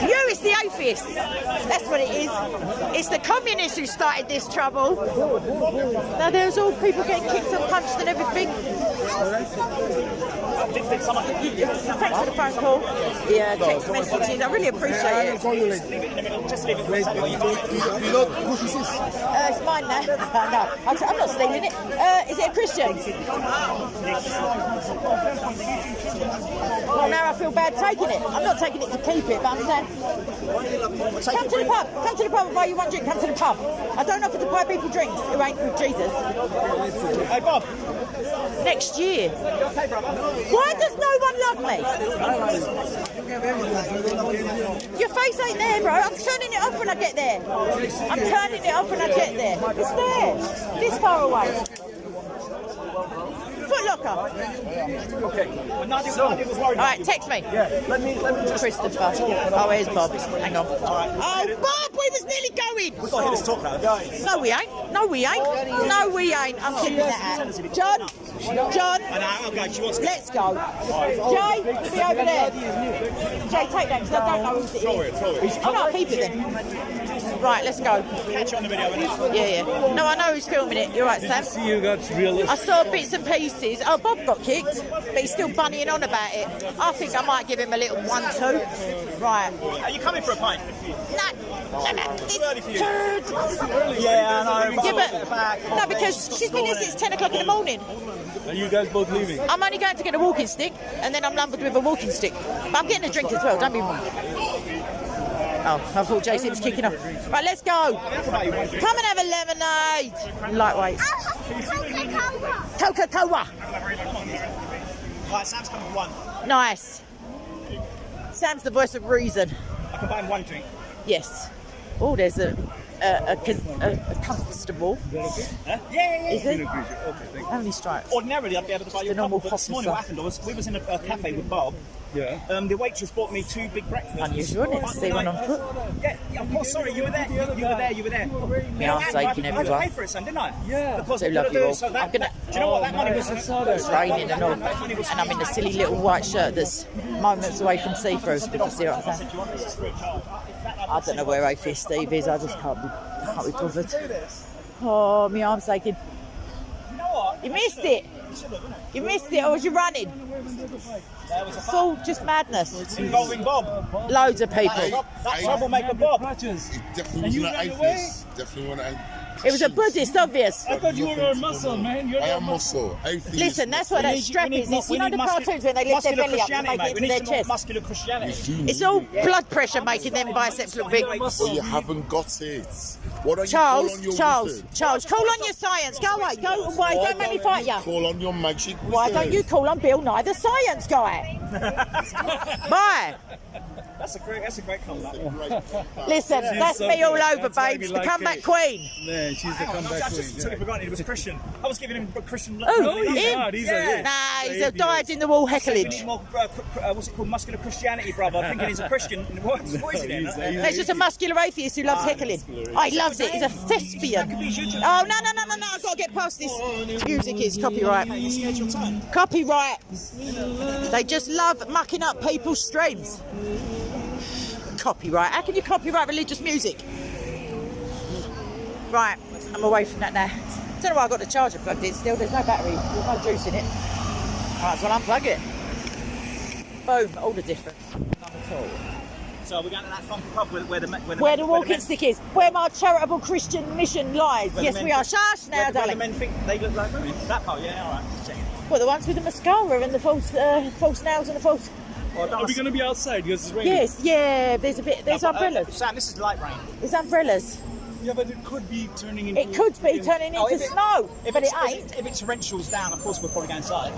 You is the atheist. That's what it is. It's the communists who started this trouble. Now there's all people getting kicked and punched and everything. Thanks for the phone call. Yeah, text messages. I really appreciate it. It's mine now. No, I'm not stealing it. Is it a Christian? Well, now I feel bad taking it. I'm not taking it to keep it, but I'm saying, come to the pub. Come to the pub and buy you one drink. Come to the pub. I don't offer to buy people drinks who ain't with Jesus. Hey, Bob. Next year. Why does no one love me? Your face ain't there, bro. I'm turning it off when I get there. I'm turning it off when I get there. It's there. This far away. Foot Locker. Okay. Alright, text me. Yeah. Let me just. Christopher. Oh, here's Bob. Hang on. Oh, Bob, we was nearly going. We've got to hear this talk now. No, we ain't. No, we ain't. No, we ain't. I'm keeping that out. John. Let's go. Jay, be over there. Jay, take that because I don't know who's it is. Oh, no, keep it then. Right, let's go. Catch you on the video, innit? Yeah. No, I know who's filming it. You're right, Sam. See you got realistic. I saw bits and pieces. Oh, Bob got kicked, but he's still bunnying on about it. I think I might give him a little 1-2. Right. Are you coming for a pint? No, It's early for you. turd. Yeah, I know. Yeah, but no, because she's been here since 10 o'clock in the morning. Are you guys both leaving? I'm only going to get a walking stick, and then I'm lumbered with a walking stick. But I'm getting a drink as well, don't be wrong. Oh, I thought JC was kicking off. Right, let's go. Come and have a lemonade. Lightweight. Coca-Cola. Right, Sam's coming for one. Nice. Sam's the voice of reason. I can buy him one drink. Yes. Oh, there's a constable. Yeah. Is it? How many stripes? Ordinarily, I'd be able to buy you a The normal couple, but this morning what pasta. happened was we was in a cafe with Bob. Yeah. The waitress bought me 2 big breakfasts. Unusual, isn't it? To see one on foot. Yeah, of course, sorry, you were there. You were there. Yeah, I'm taking I had to everyone. pay for it, son, didn't I? Yeah. Because I do love you all. so I'm that, gonna- do you know what that money was? It's raining and all, and I'm in a silly little white shirt that's moments away from see-through. If you see what I'm saying. I don't know where A5 Steve is. I just can't be bothered. Oh, my arm's aching. You know what? You missed it. You missed it, or was you running? It's all just madness. Involving Bob. Loads of people. That troublemaker Bob. Definitely wasn't an atheist. Definitely wasn't an It was a Buddhist, obvious. I thought you were a muscle, man. You're I am muscle. Atheist. Listen, that's what that strap is. It's, you know the cartoons when they lift their belly up and make it into their chest? Muscular Christianity. It's all blood pressure making them biceps look big. Well, you haven't got it. Why don't you call on your wizard? Charles, call on your science. Go away, go away. Don't make me fight you. Call on your magic wizard. Why don't you call on Bill Nye, the science guy? Bye. That's a great comeback. Listen, that's me all over, babes. The comeback queen. Man, she's the comeback I queen. just totally forgotten he was a Christian. I was giving him a Christian. Oh, he's him? not. He's Nah, he's a dyed-in-the-wall We need hecklage. more, what's it called, muscular Christianity, brother. Thinking he's a Christian. What is he then? That's just a muscular atheist who loves heckling. Oh, he loves it. He's a thespian. Oh, no. I've got to get past this. Music is copyright. Copyright. They just love mucking up people's streams. Copyright. How can you copyright religious music? Right, I'm away from that now. Don't know why I got the charger plugged in still. There's no battery. There's no juice in it. Alright, so I'll unplug it. Boom, all the difference. None at all. So we're going to that funky pub where the walking stick is, where my charitable Christian mission lies. Yes, we are. Shush now, where the darling. men think they look like women. That part, yeah, all right. Check it. Well, the ones with the mascara and the false nails and the false. Well, Are we going to be outside because it's raining? Yes, yeah. There's umbrellas. Sam, this is light rain. There's umbrellas. Yeah, but it could be turning into... It could be turning into snow, but it ain't. If it torrentials down, of course we'll probably go inside.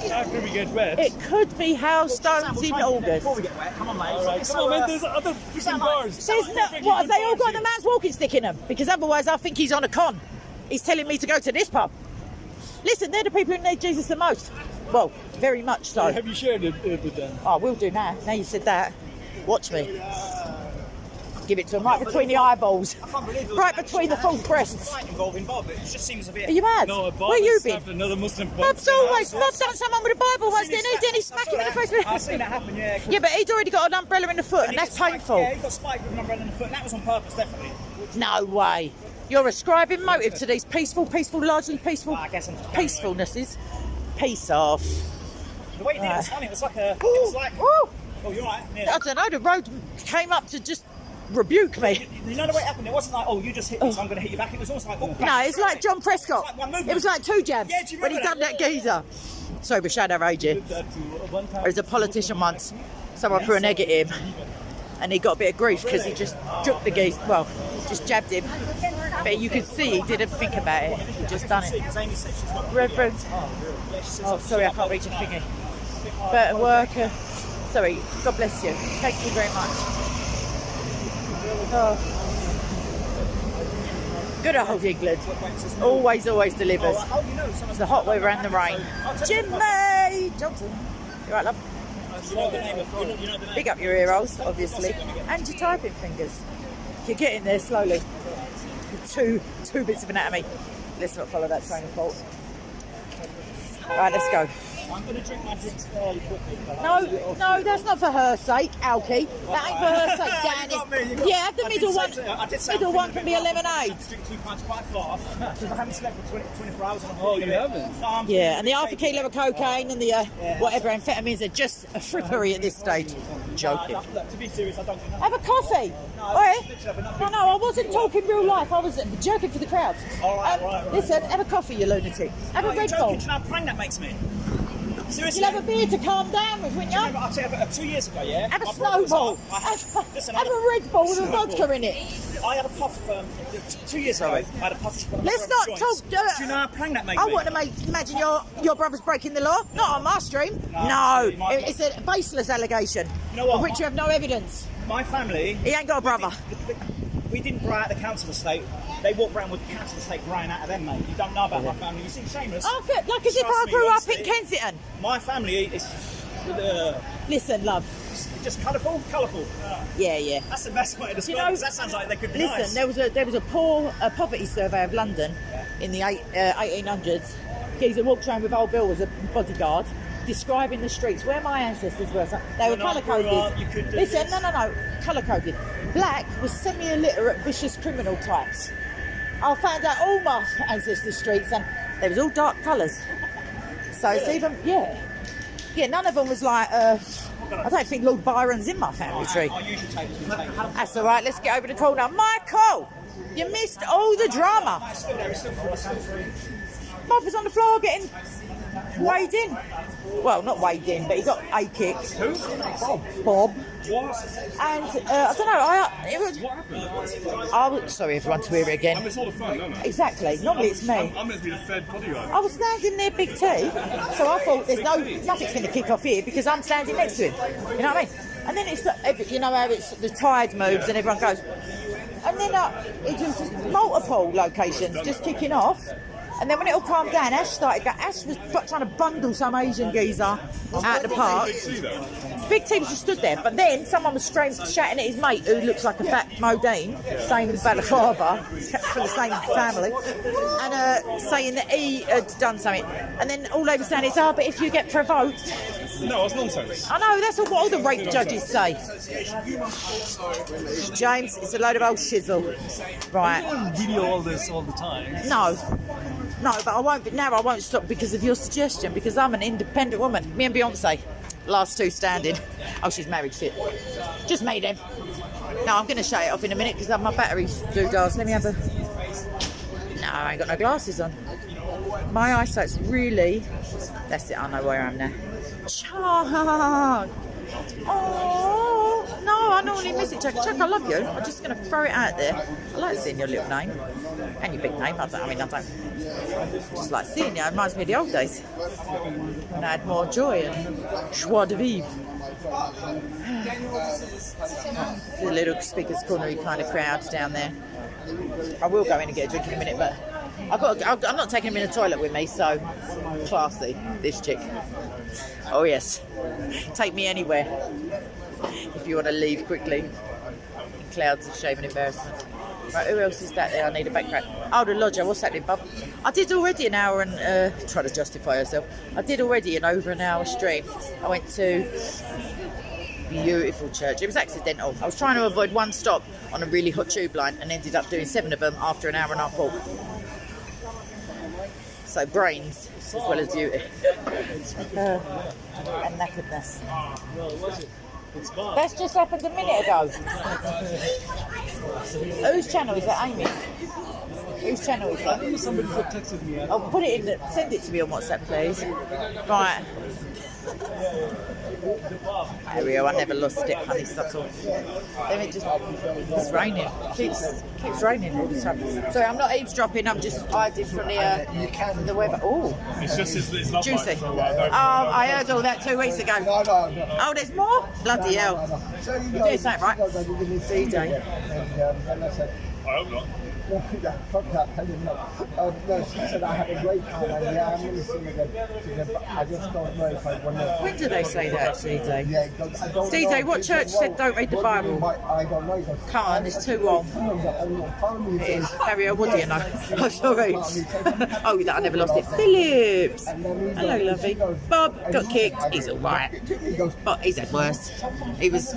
After we get wet. It could be hailstones in August. Before we get wet, come on, mate. All right, come on, man. There's other freaking bars. There's no, what, have they all got the man's walking stick in them? Because otherwise I think he's on a con. He's telling me to go to this pub. Listen, they're the people who need Jesus the most. Well, very much so. Have you shared it with them? Oh, we'll do now. Now you said that. Watch me. Give it to him right between the eyeballs. Right between the false breasts. Involving Bob, it just seems a bit... Are you mad? No, Bob Where you slapped been? another Muslim. Bob's always done someone with a Bible once, didn't he? Didn't he smack him in the face with it? I've seen that happen, yeah. Yeah, but he'd already got an umbrella in the foot, and that's painful. Yeah, he got spiked with an umbrella in the foot, and that was on purpose, definitely. No way. You're ascribing motive to these largely peaceful I guess I'm just peacefulnesses. Peace off. The way he did it was funny, it was like a... Ooh. Oh, you're right. I don't know, the road came up to just rebuke me. You know the way it happened? It wasn't like, oh, you just hit me, so I'm going to hit you back. It was almost like, oh, No, it's like John Prescott. It's like one movement. It was like 2 jabs Yeah, do you when he remember done that geezer. Sorry, we showed our age here. There was a politician once, someone threw an egg at him, and he got a bit of grief because he just jerked the geezer, well, just jabbed him. But you could see he didn't think about it. He just done it. Reverend. Oh, sorry, I can't reach a thingy. But worker. Sorry, God bless you. Thank you very much. Oh. Good old England. Always delivers. It's the hot weather and the rain. Jimmy Johnson. You right, love? Big up your ear holes, obviously. And your typing fingers. You're getting there slowly. Two bits of anatomy. Let's not follow that train of thought. Right, let's go. I'm going to drink my drinks fairly quickly. No, that's not for her sake, Alki. That ain't for her sake, Danny. Yeah, have the middle one. Middle one can be a lemonade. Drink 2 pints quite fast because I haven't slept for 24 hours. Oh, you haven't? Yeah, and the half a kilo of cocaine and the whatever amphetamines are just a frippery at this stage. Joking. Look, to be serious, I don't think. Have a coffee. No, I wasn't talking real life. I was joking for the crowd. Right. Listen, have a coffee, you lunatic. Have a Red Bull. Do you know how prank that makes me? Seriously? You'll have a beer to calm down with, wouldn't you? I'll tell you, 2 years ago, yeah? Have a snowball. Have a Red Bull with a vodka in it. I had a puff 2 years ago. I had a puff. Let's not talk. Do you know how prank that makes I me? wouldn't imagine your brother's breaking the law. Not on my stream. No. It's a baseless allegation. You know what? Of which you have no evidence. My family. He ain't got a brother. We didn't grow out the council estate. They walk around with the council estate growing out of them, mate. You don't know about my family. You seem shameless. Oh, good. Like as if I grew up in Kensington. My family is... Listen, love. Just colourful. Yeah. That's the best way to describe it. That sounds like they could be nice. Listen, there was a poverty survey of London in the 1800s. Geezer walked around with old Bill as a bodyguard, describing the streets where my ancestors were. So they were colour-coded. Listen, no, colour-coded. Black was semi-illiterate, vicious criminal types. I found out all my ancestors' streets, and they was all dark colours. So it's even, yeah, none of them was like, I don't think Lord Byron's in my family tree. That's all right, let's get over the corner. Michael, you missed all the drama. Bob was on the floor getting weighed in. Well, not weighed in, but he got a kick. Who? Bob. What? And I don't know. Sorry, everyone, to hear it again. It's all the fun, isn't it? Exactly. Normally it's me. I'm meant to be the Fed bodyguard. I was standing near Big T, so I thought nothing's going to kick off here because I'm standing next to him. You know what I mean? And then it's you know how it's the tide moves and everyone goes, and then it was multiple locations just kicking off. And then when it all calmed down, Ash was trying to bundle some Asian geezer out the park. Big T was just stood there, but then someone was shouting at his mate, who looks like a fat Modine, saying balaclava, from the same family, and saying that he had done something. And then all they were saying is, but if you get provoked... No, it's nonsense. I know, that's what all the rape judges say. James, it's a load of old shizzle. Right. I don't give you all this all the time. No, but I won't. But now I won't stop because of your suggestion. Because I'm an independent woman. Me and Beyonce, last two standing. Oh, she's married. Shit. Just me then. No, I'm going to shut it off in a minute because my battery's doodles. Let me have a. No, I ain't got no glasses on. My eyesight's really. That's it. I know where I am now. Chuck. Oh no, I normally miss it, Chuck. Chuck, I love you. I'm just going to throw it out there. I like seeing your little name and your big name. I don't just like seeing you. It reminds me of the old days when I had more joy and joie de vivre. The little speakers cornery kind of crowd down there. I will go in and get a drink in a minute, but I'm not taking him in the toilet with me, so classy, this chick. Oh yes, take me anywhere if you want to leave quickly in clouds of shame and embarrassment. Right, who else is that there? I need a backtrack. Oh, the lodger, what's happening, bub? I did already an hour and try to justify herself. I did already an over an hour stream. I went to beautiful church. It was accidental. I was trying to avoid one stop on a really hot tube line and ended up doing 7 of them after an hour and a half walk. So brains as well as beauty. And knackeredness. That's just happened a minute ago. Whose channel is that, Amy? Whose channel is that? Somebody texted me. Oh, put it in. Send it to me on WhatsApp, please. Right. Ariel, I never lost it, honey, subtle. Then it's raining. Keeps raining all the time. Sorry, I'm not eavesdropping, I'm just hiding from the weather. Oh, It's just his love juicy. life, so, I heard all that 2 weeks ago. Oh, there's more? Bloody hell. You're doing something right. D-Day. I hope not. No, she said I had a great time, and yeah, I'm going to sing again. She said, but I just don't know if I want to. When did they say that, D-Day? Yeah, I don't D-Day, know. what church said don't read the Bible? I don't know. Come on, it's too long. It is. Ariel, what do you know? Oh, sorry. Oh, I never lost it. Phillips. Hello, lovey. Bob got kicked. He's all right. But he's had worse. He was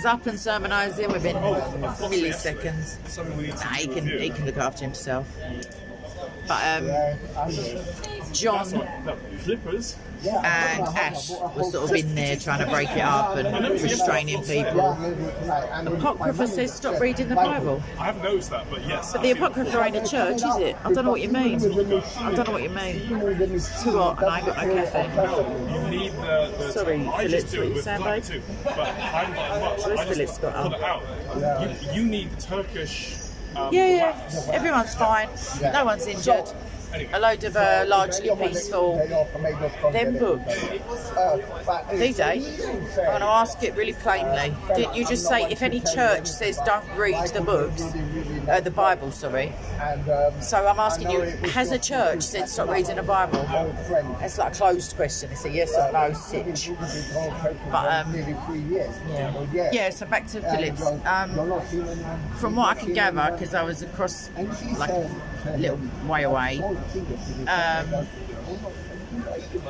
up and sermonising within milliseconds. Nah, he can look after himself. But John Flippers. and Ash was sort of in there trying to break it up and restraining people. Apocrypha says stop reading the Bible. I haven't noticed that, but yes. But the Apocrypha ain't a church, is it? I don't know what you mean. I don't know what you mean. It's too hot and I ain't got no caffeine. You need the Sorry, I Phillips, just do what it you with saying, like babe? too. But I'm not much. Where's I just Phillips got pull on? it out. You need the Turkish. Yeah. Everyone's fine. No one's injured. A load of largely peaceful. Them books. D-Day, I want to ask it really plainly. Didn't you just say if any church says don't read the books, the Bible, sorry? So I'm asking you, has a church said stop reading the Bible? It's like a closed question. It's a yes or no sitch. But yeah. So back to Phillips. From what I can gather, because I was across like a little way away.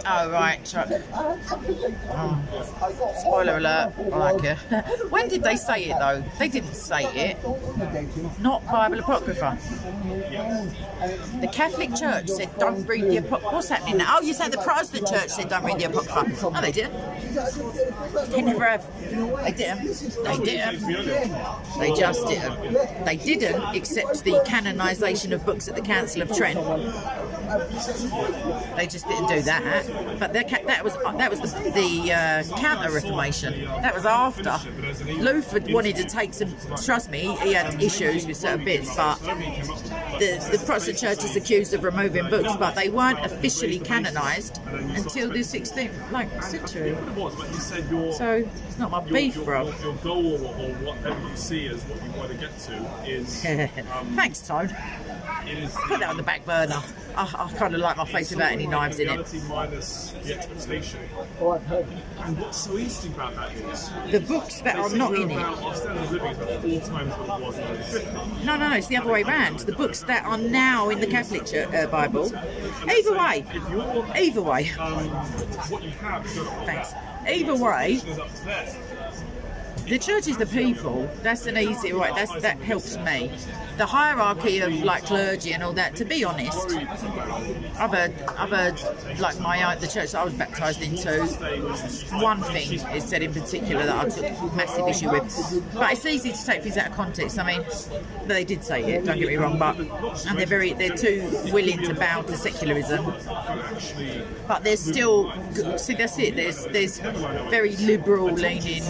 Oh right, Chuck. Oh. Spoiler alert. I like it. When did they say it though? They didn't say it. Not Bible Apocrypha. The Catholic Church said don't read the Apocrypha. What's happening now? Oh, you said the Protestant Church said don't read the Apocrypha. No, they didn't. They never have. They didn't. They didn't. They just didn't. They didn't accept the canonisation of books at the Council of Trent. They just didn't do that. But that was the Counter Reformation. That was after. Luther wanted to take some. Trust me, he had issues with certain bits, but the Protestant Church is accused of removing books, but they weren't officially canonised until the 16th century. So it's not my beef, bro. Your goal or whatever you see as what you want to get to is. Thanks, Toad. Put that on the back burner. I kind of like my face without any knives in it. Minus the expectation. And what's so easy about that is the books that are not in it. Our standard of living is about 4 times what it was in the 50s. No, it's the other way around. The books that are now in the Catholic Bible. Either way. What you have. Thanks. Either way. The church is the people. That's an easy way. That helps me. The hierarchy of like clergy and all that. To be honest, I've heard like the church that I was baptised into. One thing is said in particular that I took massive issue with. But it's easy to take things out of context. I mean, they did say it. Don't get me wrong, and they're too willing to bow to secularism. But there's still. See, that's it. There's very liberal leaning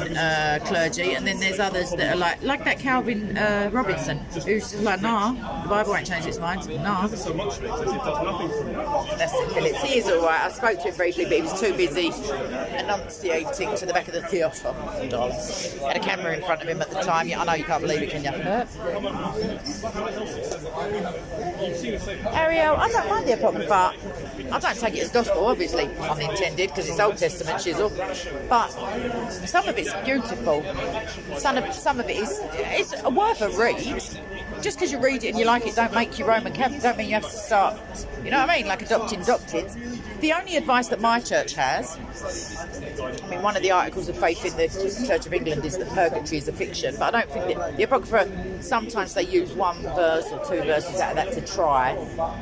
clergy, and then there's others that are like that Calvin Robinson, who's just like, nah, the Bible won't change its mind. Nah. That's it, Phillips. He is all right. I spoke to him briefly, but he was too busy enunciating to the back of the theatre. Darling. Had a camera in front of him at the time. I know you can't believe it, can you? Ariel, I don't mind the Apocrypha. I don't take it as gospel, obviously, unintended, because it's Old Testament chisel. But some of it's beautiful. Some of it is worth a read. Just because you read it and you like it, don't make you Roman Catholic. Don't mean you have to start. You know what I mean? Like adopting doctrines. The only advice that my church has, I mean, one of the articles of faith in the Church of England is that purgatory is a fiction, but I don't think that the Apocrypha, sometimes they use one verse or 2 verses out of that to try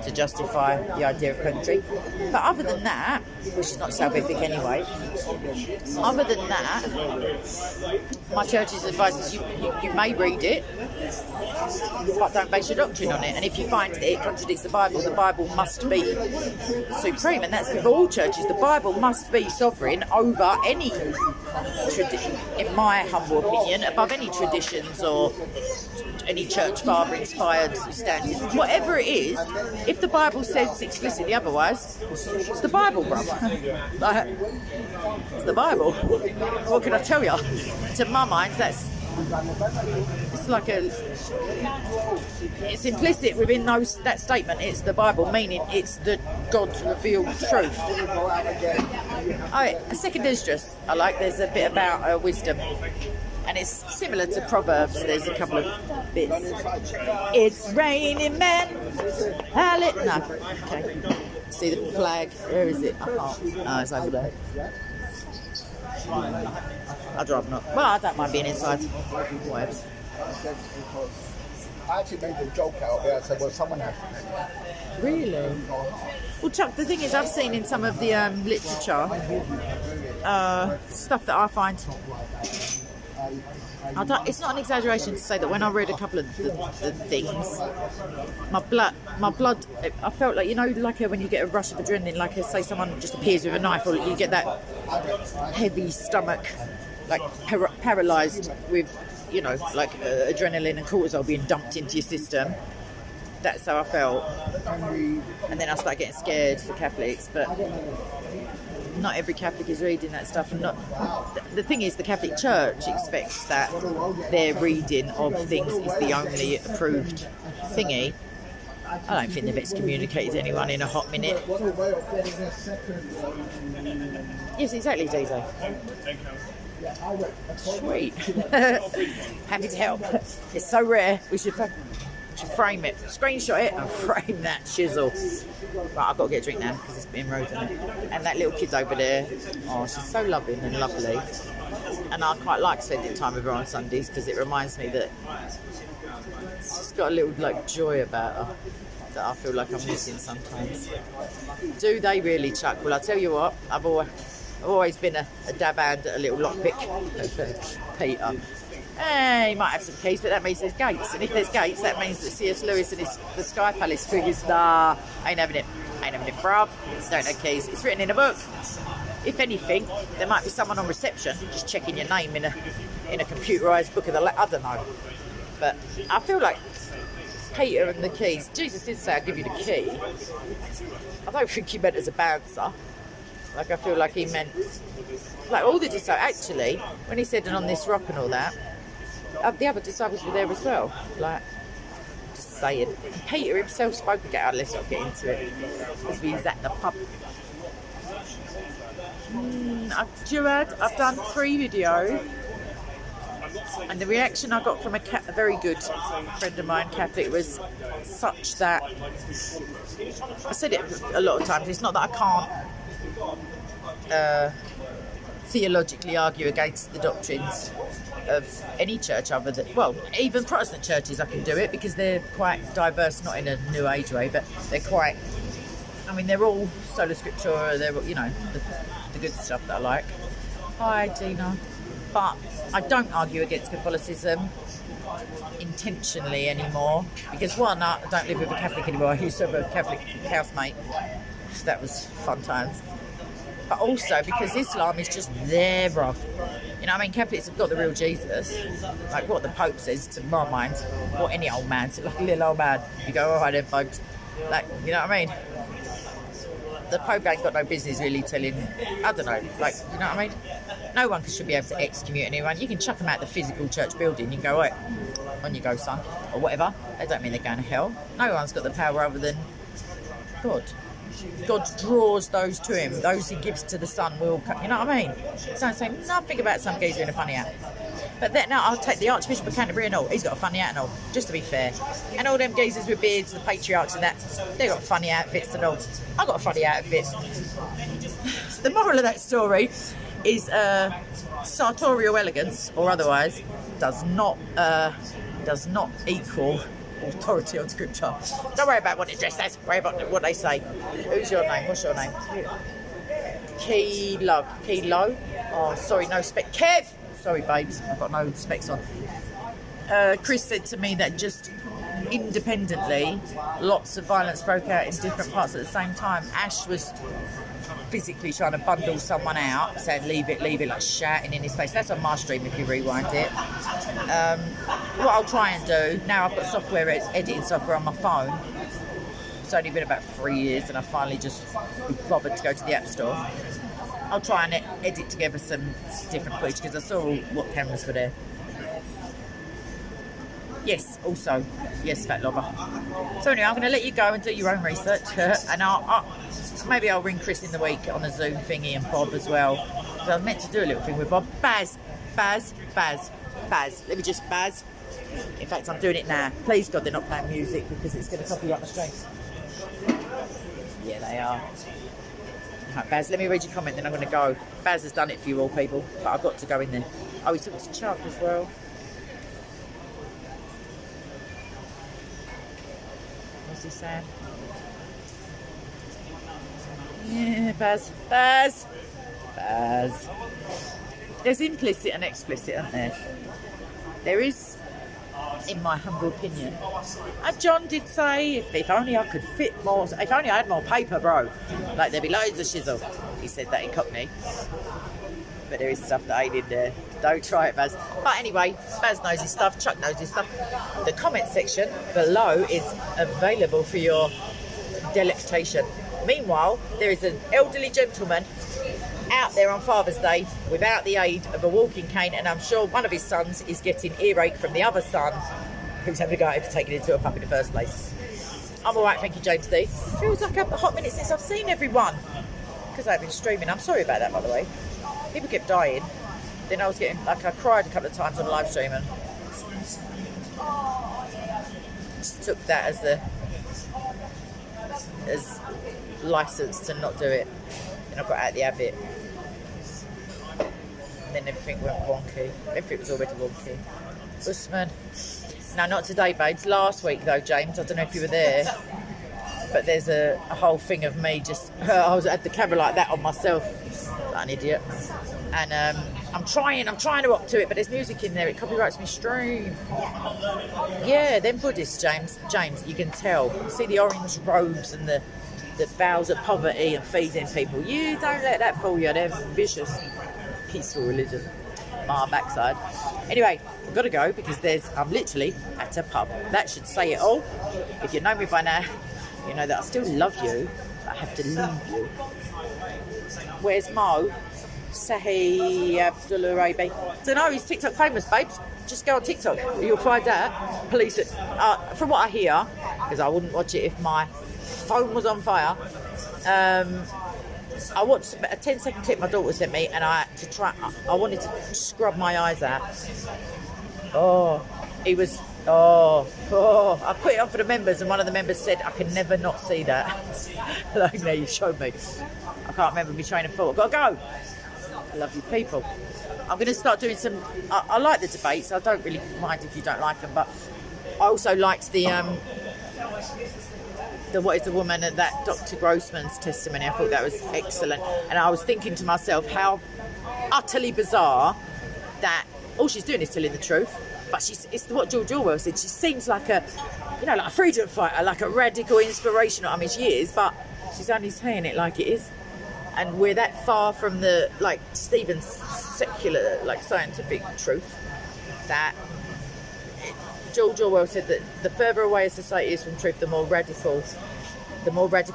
to justify the idea of purgatory. But other than that, which is not salvific anyway, other than that, my church's advice is you may read it, but don't base your doctrine on it. And if you find that it contradicts the Bible must be supreme, and that's for all churches. The Bible must be sovereign over any tradition, in my humble opinion, above any traditions or any church father inspired standing. Whatever it is, if the Bible says explicitly otherwise, it's the Bible, bruv. Like, it's the Bible. What can I tell you? To my mind, it's like it's implicit within that statement. It's the Bible, meaning it's the God's revealed truth. A second Esdras, I like. There's a bit about wisdom, and it's similar to Proverbs. There's a couple of bits. It's raining men. No. Okay. See the flag? Where is it? Oh, it's over there. I'd rather not. Well, I don't mind being inside. Whatever. I actually made a joke out there. I said, well, someone has to. Really? Well, Chuck, the thing is, I've seen in some of the literature stuff that I find. It's not an exaggeration to say that when I read a couple of the things, my blood, I felt like, like when you get a rush of adrenaline, like say someone just appears with a knife, or you get that heavy stomach, like paralysed with, like adrenaline and cortisol being dumped into your system. That's how I felt. And then I started getting scared for Catholics, but not every Catholic is reading that stuff, and the thing is, the Catholic Church expects that their reading of things is the only approved thingy. I don't think they've excommunicated anyone in a hot minute. Yes, exactly, Daisy. Sweet. Happy to help. It's so rare. We should frame it, screenshot it, and frame that chisel. Right, I've got to get a drink now because it's been rude, isn't it? And that little kid's over there. Oh, she's so loving and lovely. And I quite like spending time with her on Sundays because it reminds me that she's got a little joy about her that I feel like I'm missing sometimes. Do they really, Chuck? Well, I'll tell you what, I've always been a dab hand at a little lockpick. Peter. He might have some keys, but that means there's gates. And if there's gates, that means that C.S. Lewis and the Sky Palace figures, ain't having it, bruv. Don't have keys. It's written in a book. If anything, there might be someone on reception just checking your name in a computerised book of the I don't know. But I feel like Peter and the keys. Jesus did say, "I'll give you the key." I don't think he meant as a bouncer. Like, I feel like he meant all the disciples. Actually, when he said, "And on this rock" and all that, the other disciples were there as well. Just saying. And Peter himself spoke again. Let's not get into it because we was at the pub. Gerard, I've done 3 videos, and the reaction I got from a very good friend of mine, Catholic, was such that I said it a lot of times. It's not that I can't theologically argue against the doctrines of any church other than, well, even Protestant churches I can do it because they're quite diverse, not in a New Age way, but they're quite, they're all sola scriptura, they're, the good stuff that I like. Hi, Dina. But I don't argue against Catholicism intentionally anymore because, one, I don't live with a Catholic anymore. I used to have a Catholic housemate. That was fun times. But also because Islam is just there, bruv. Catholics have got the real Jesus. Like what the Pope says, to my mind, or any old man, so like a little old man. You go, all right then, folks. Like, you know what I mean? The Pope ain't got no business really telling, I don't know, like, you know what I mean? No one should be able to excommunicate anyone. You can chuck them out the physical church building. You can go, right, on you go, son, or whatever. They don't mean they're going to hell. No one's got the power other than God. God draws those to him. Those he gives to the Son will come. You know what I mean? Don't say nothing about some geezer in a funny hat. But then, no, I'll take the Archbishop of Canterbury and all. He's got a funny hat and all, just to be fair. And all them geezers with beards, the patriarchs and that, they got funny outfits and all. I got a funny outfit. The moral of that story is sartorial elegance, or otherwise, does not equal authority on scripture. Don't worry about what it dressed as, worry about what they say. Who's your name? What's your name? Kilo. Oh, sorry, no spec. Kev! Sorry, babes, I've got no specs on. Chris said to me that just independently, lots of violence broke out in different parts at the same time. Ash was physically trying to bundle someone out, saying leave it, like shouting in his face. That's on my stream if you rewind it. What I'll try and do, now I've got software, editing software on my phone. It's only been about 3 years and I finally just bothered to go to the App Store. I'll try and edit together some different footage because I saw what cameras were there. Yes, also, yes, Fat Lobber. So anyway, I'm going to let you go and do your own research, and maybe I'll ring Chris in the week on a Zoom thingy and Bob as well. So I was meant to do a little thing with Bob. Baz. Let me just Baz. In fact, I'm doing it now. Please God, they're not playing music because it's going to copyright my stream. Yeah, they are. Right, Baz, let me read your comment, then I'm going to go. Baz has done it for you all, people, but I've got to go in there. Oh, he's talking to Chuck as well. What's he saying? Yeah, Baz. There's implicit and explicit, aren't there? There is, in my humble opinion. And John did say, if only I could fit more, if only I had more paper, bro. Like, there'd be loads of shizzle. He said that in Cockney. But there is stuff that ain't in there. Don't try it, Baz. But anyway, Baz knows his stuff, Chuck knows his stuff. The comment section below is available for your delectation. Meanwhile, there is an elderly gentleman out there on Father's Day without the aid of a walking cane, and I'm sure one of his sons is getting earache from the other son who's having a go at him for taking him to a pub in the first place. I'm alright, thank you, James D. Feels like a hot minute since I've seen everyone because I've been streaming. I'm sorry about that, by the way. People kept dying. Then I was getting, like, I cried a couple of times on the live stream and just took that as license to not do it. And I got out of the habit. And then everything went wonky. Everything was already wonky. Usman. No, not today, babes. Last week, though, James. I don't know if you were there. But there's a whole thing of me just... I was at the camera like that on myself. Like an idiot. And I'm trying to opt to it, but there's music in there. It copyrights my stream. Yeah, them Buddhists, James, you can tell. You see the orange robes and the vows of poverty and feeding people. You don't let that fool you. They're vicious. Peaceful religion. My backside. Anyway, I've got to go because I'm literally at a pub. That should say it all. If you know me by now, you know that I still love you, but I have to leave you. Where's Mo? Sahi Abdullah Rabi. Don't know, he's TikTok famous, babes. Just go on TikTok. You'll find out. Police, from what I hear, because I wouldn't watch it if my phone was on fire. I watched a 10-second clip my daughter sent me, and I wanted to scrub my eyes out. I put it on for the members, and one of the members said I can never not see that. Like, now you've showed me. I can't remember me training for. I've got to go. I love you people. I'm going to start doing some... I like the debates. I don't really mind if you don't like them, but I also liked the what is the woman at that Dr. Grossman's testimony. I thought that was excellent. And I was thinking to myself how utterly bizarre that all she's doing is telling the truth. But it's what George Orwell said. She seems like a freedom fighter, like a radical, inspirational. I mean, she is, but she's only saying it like it is. And we're that far from the, like, Stephen's secular, like, scientific truth that George Orwell said that the further away a society is from truth, the more radical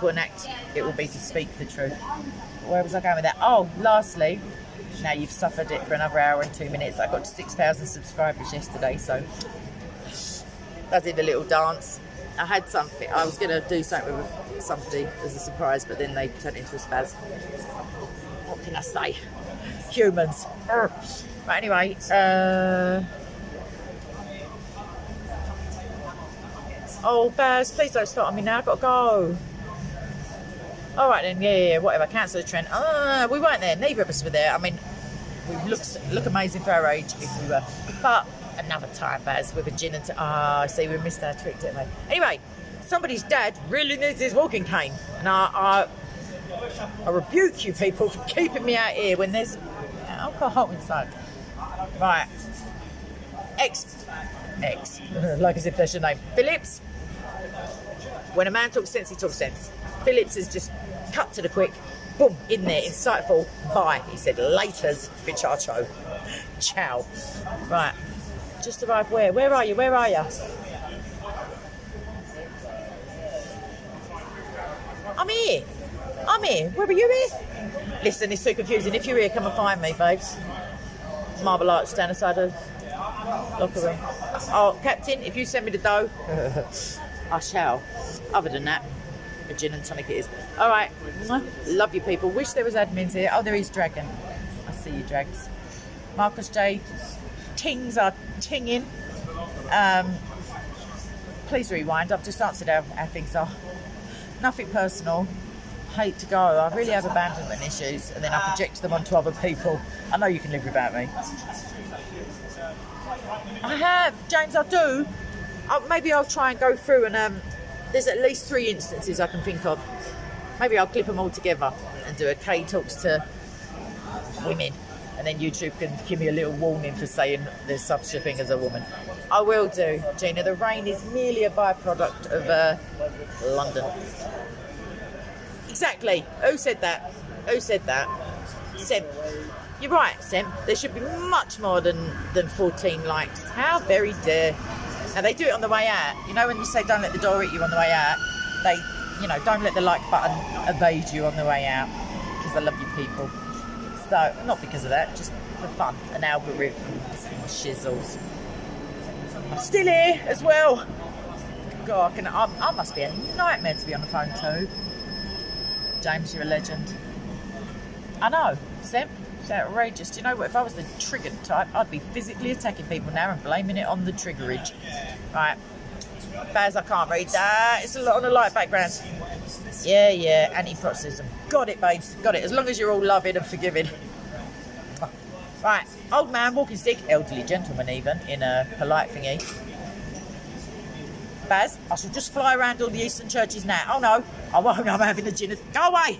an act it will be to speak the truth. Where was I going with that? Oh, lastly, now you've suffered it for another hour and 2 minutes. I got to 6,000 subscribers yesterday, so I did a little dance. I had something, I was going to do something with somebody as a surprise, but then they turned into a spaz. What can I say? Humans. But anyway, oh, Baz, please don't start on me now. I've got to go. All right then, yeah, whatever. Cancel the trend. We weren't there. Neither of us were there. I mean, we look amazing for our age if we were. But another time, Baz, with a gin and... see, we missed our trick, didn't we? Anyway, somebody's dad really needs his walking cane. And I rebuke you people for keeping me out here when there's alcohol inside. Right. X. Like as if that's your name. Phillips. When a man talks sense, he talks sense. Phillips is just cut to the quick. Boom, in there, insightful. Bye. He said, laters, bichacho. Ciao. Right. Just arrived where? Where are you? Where are you? I'm here. I'm here. Where are you here? Listen, it's so confusing. If you're here, come and find me, babes. Marble Arch down the side of locker room. Oh, Captain, if you send me the dough, I shall. Other than that, a gin and tonic it is. All right. Love you people. Wish there was admins here. Oh, there is Dragon. I see you, Drags. Marcus J. Tings are tinging. Please rewind. I've just answered how things are. Nothing personal. Hate to go. I really have abandonment issues, and then I project them onto other people. I know you can live without me. I have, James. I do. Maybe I'll try and go through and there's at least 3 instances I can think of. Maybe I'll clip them all together and do a K talks to women, and then YouTube can give me a little warning for saying there's such a thing as a woman. I will do, Gina. The rain is merely a byproduct of London. Exactly. Who said that? Who said that? Sem. You're right, Sem. There should be much more than 14 likes. How very dare. Now, they do it on the way out. You know when you say don't let the door eat you on the way out? They, don't let the like button evade you on the way out. Because I love you people. So, not because of that, just for fun. And algorithms and shizzles. I'm still here as well. God, I must be a nightmare to be on the phone too. James, you're a legend. I know, Sem. It's outrageous. Do you know what? If I was the triggered type, I'd be physically attacking people now and blaming it on the triggerage. Right. Baz, I can't read that. It's a lot on a light background. Yeah. Anti-processism. Got it, babes. Got it. As long as you're all loving and forgiving. Right. Old man, walking stick. Elderly gentleman, even, in a polite thingy. Baz, I shall just fly around all the Eastern churches now. Oh no, I won't. I'm having a gin. Go away.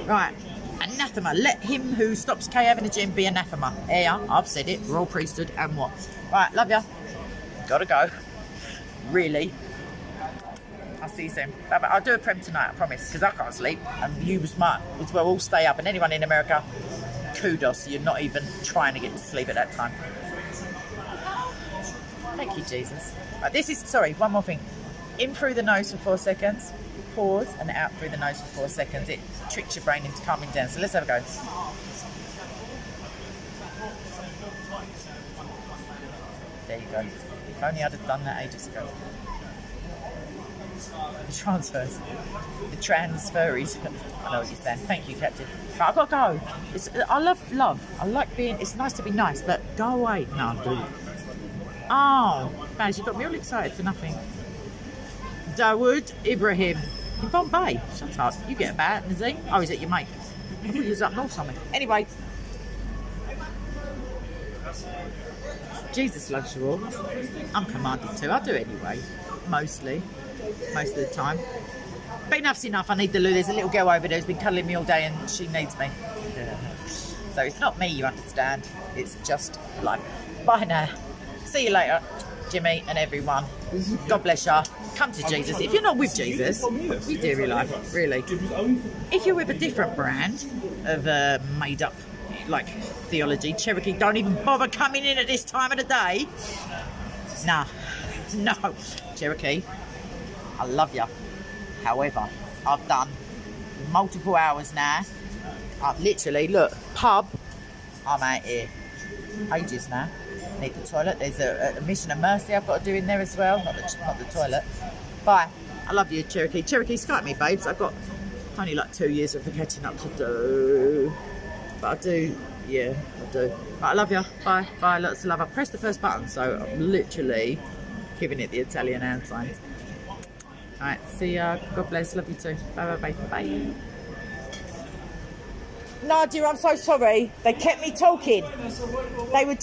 Right. Anathema. Let him who stops Kay having a gin be anathema. Yeah, I've said it. Royal priesthood and what? Right, love ya. Gotta go. Really. I'll see you soon. Bye bye. I'll do a prem tonight, I promise, because I can't sleep. And you might as well all stay up. And anyone in America, kudos. You're not even trying to get to sleep at that time. Thank you, Jesus. Right, this is, sorry, one more thing. In through the nose for 4 seconds. Pause and out through the nose for 4 seconds. It tricks your brain into calming down. So let's have a go. There you go. If only I'd have done that ages ago. The transfers. The transferries. I know what you're saying. Thank you, Captain. Right, I've got to go. I love. I like being, it's nice to be nice, but go away. No, I'm doing it. Oh, Baz, you got me all excited for nothing. Dawood Ibrahim. In Bombay. Shut up. You get a bat, is he? Oh, is it your mate? I thought he was up north somewhere. Anyway. Jesus loves you all. I'm commanded to. I do anyway. Mostly. Most of the time. But enough's enough. I need the loo. There's a little girl over there who's been cuddling me all day and she needs me. Yeah. So it's not me, you understand. It's just life. Bye now. See you later, Jimmy and everyone. God bless you. Come to Jesus. If you're not with Jesus, you dear life, really. If you're with a different brand of made up, like theology, Cherokee, don't even bother coming in at this time of the day. Nah, no, Cherokee, I love you. However, I've done multiple hours now. I've literally, look, pub, I'm out here. Ages now. Need the toilet. There's a mission of mercy I've got to do in there as well. Not the toilet. Bye. I love you, Cherokee. Cherokee, Skype me, babes. I've got only like 2 years of catching up to do. But I do. Yeah, I do. Right, I love you. Bye. Bye. Lots of love. I've pressed the first button, so I'm literally giving it the Italian hand signs. Alright, see ya. God bless. Love you too. Bye, bye, bye. Bye. No, dear, I'm so sorry. They kept me talking. They were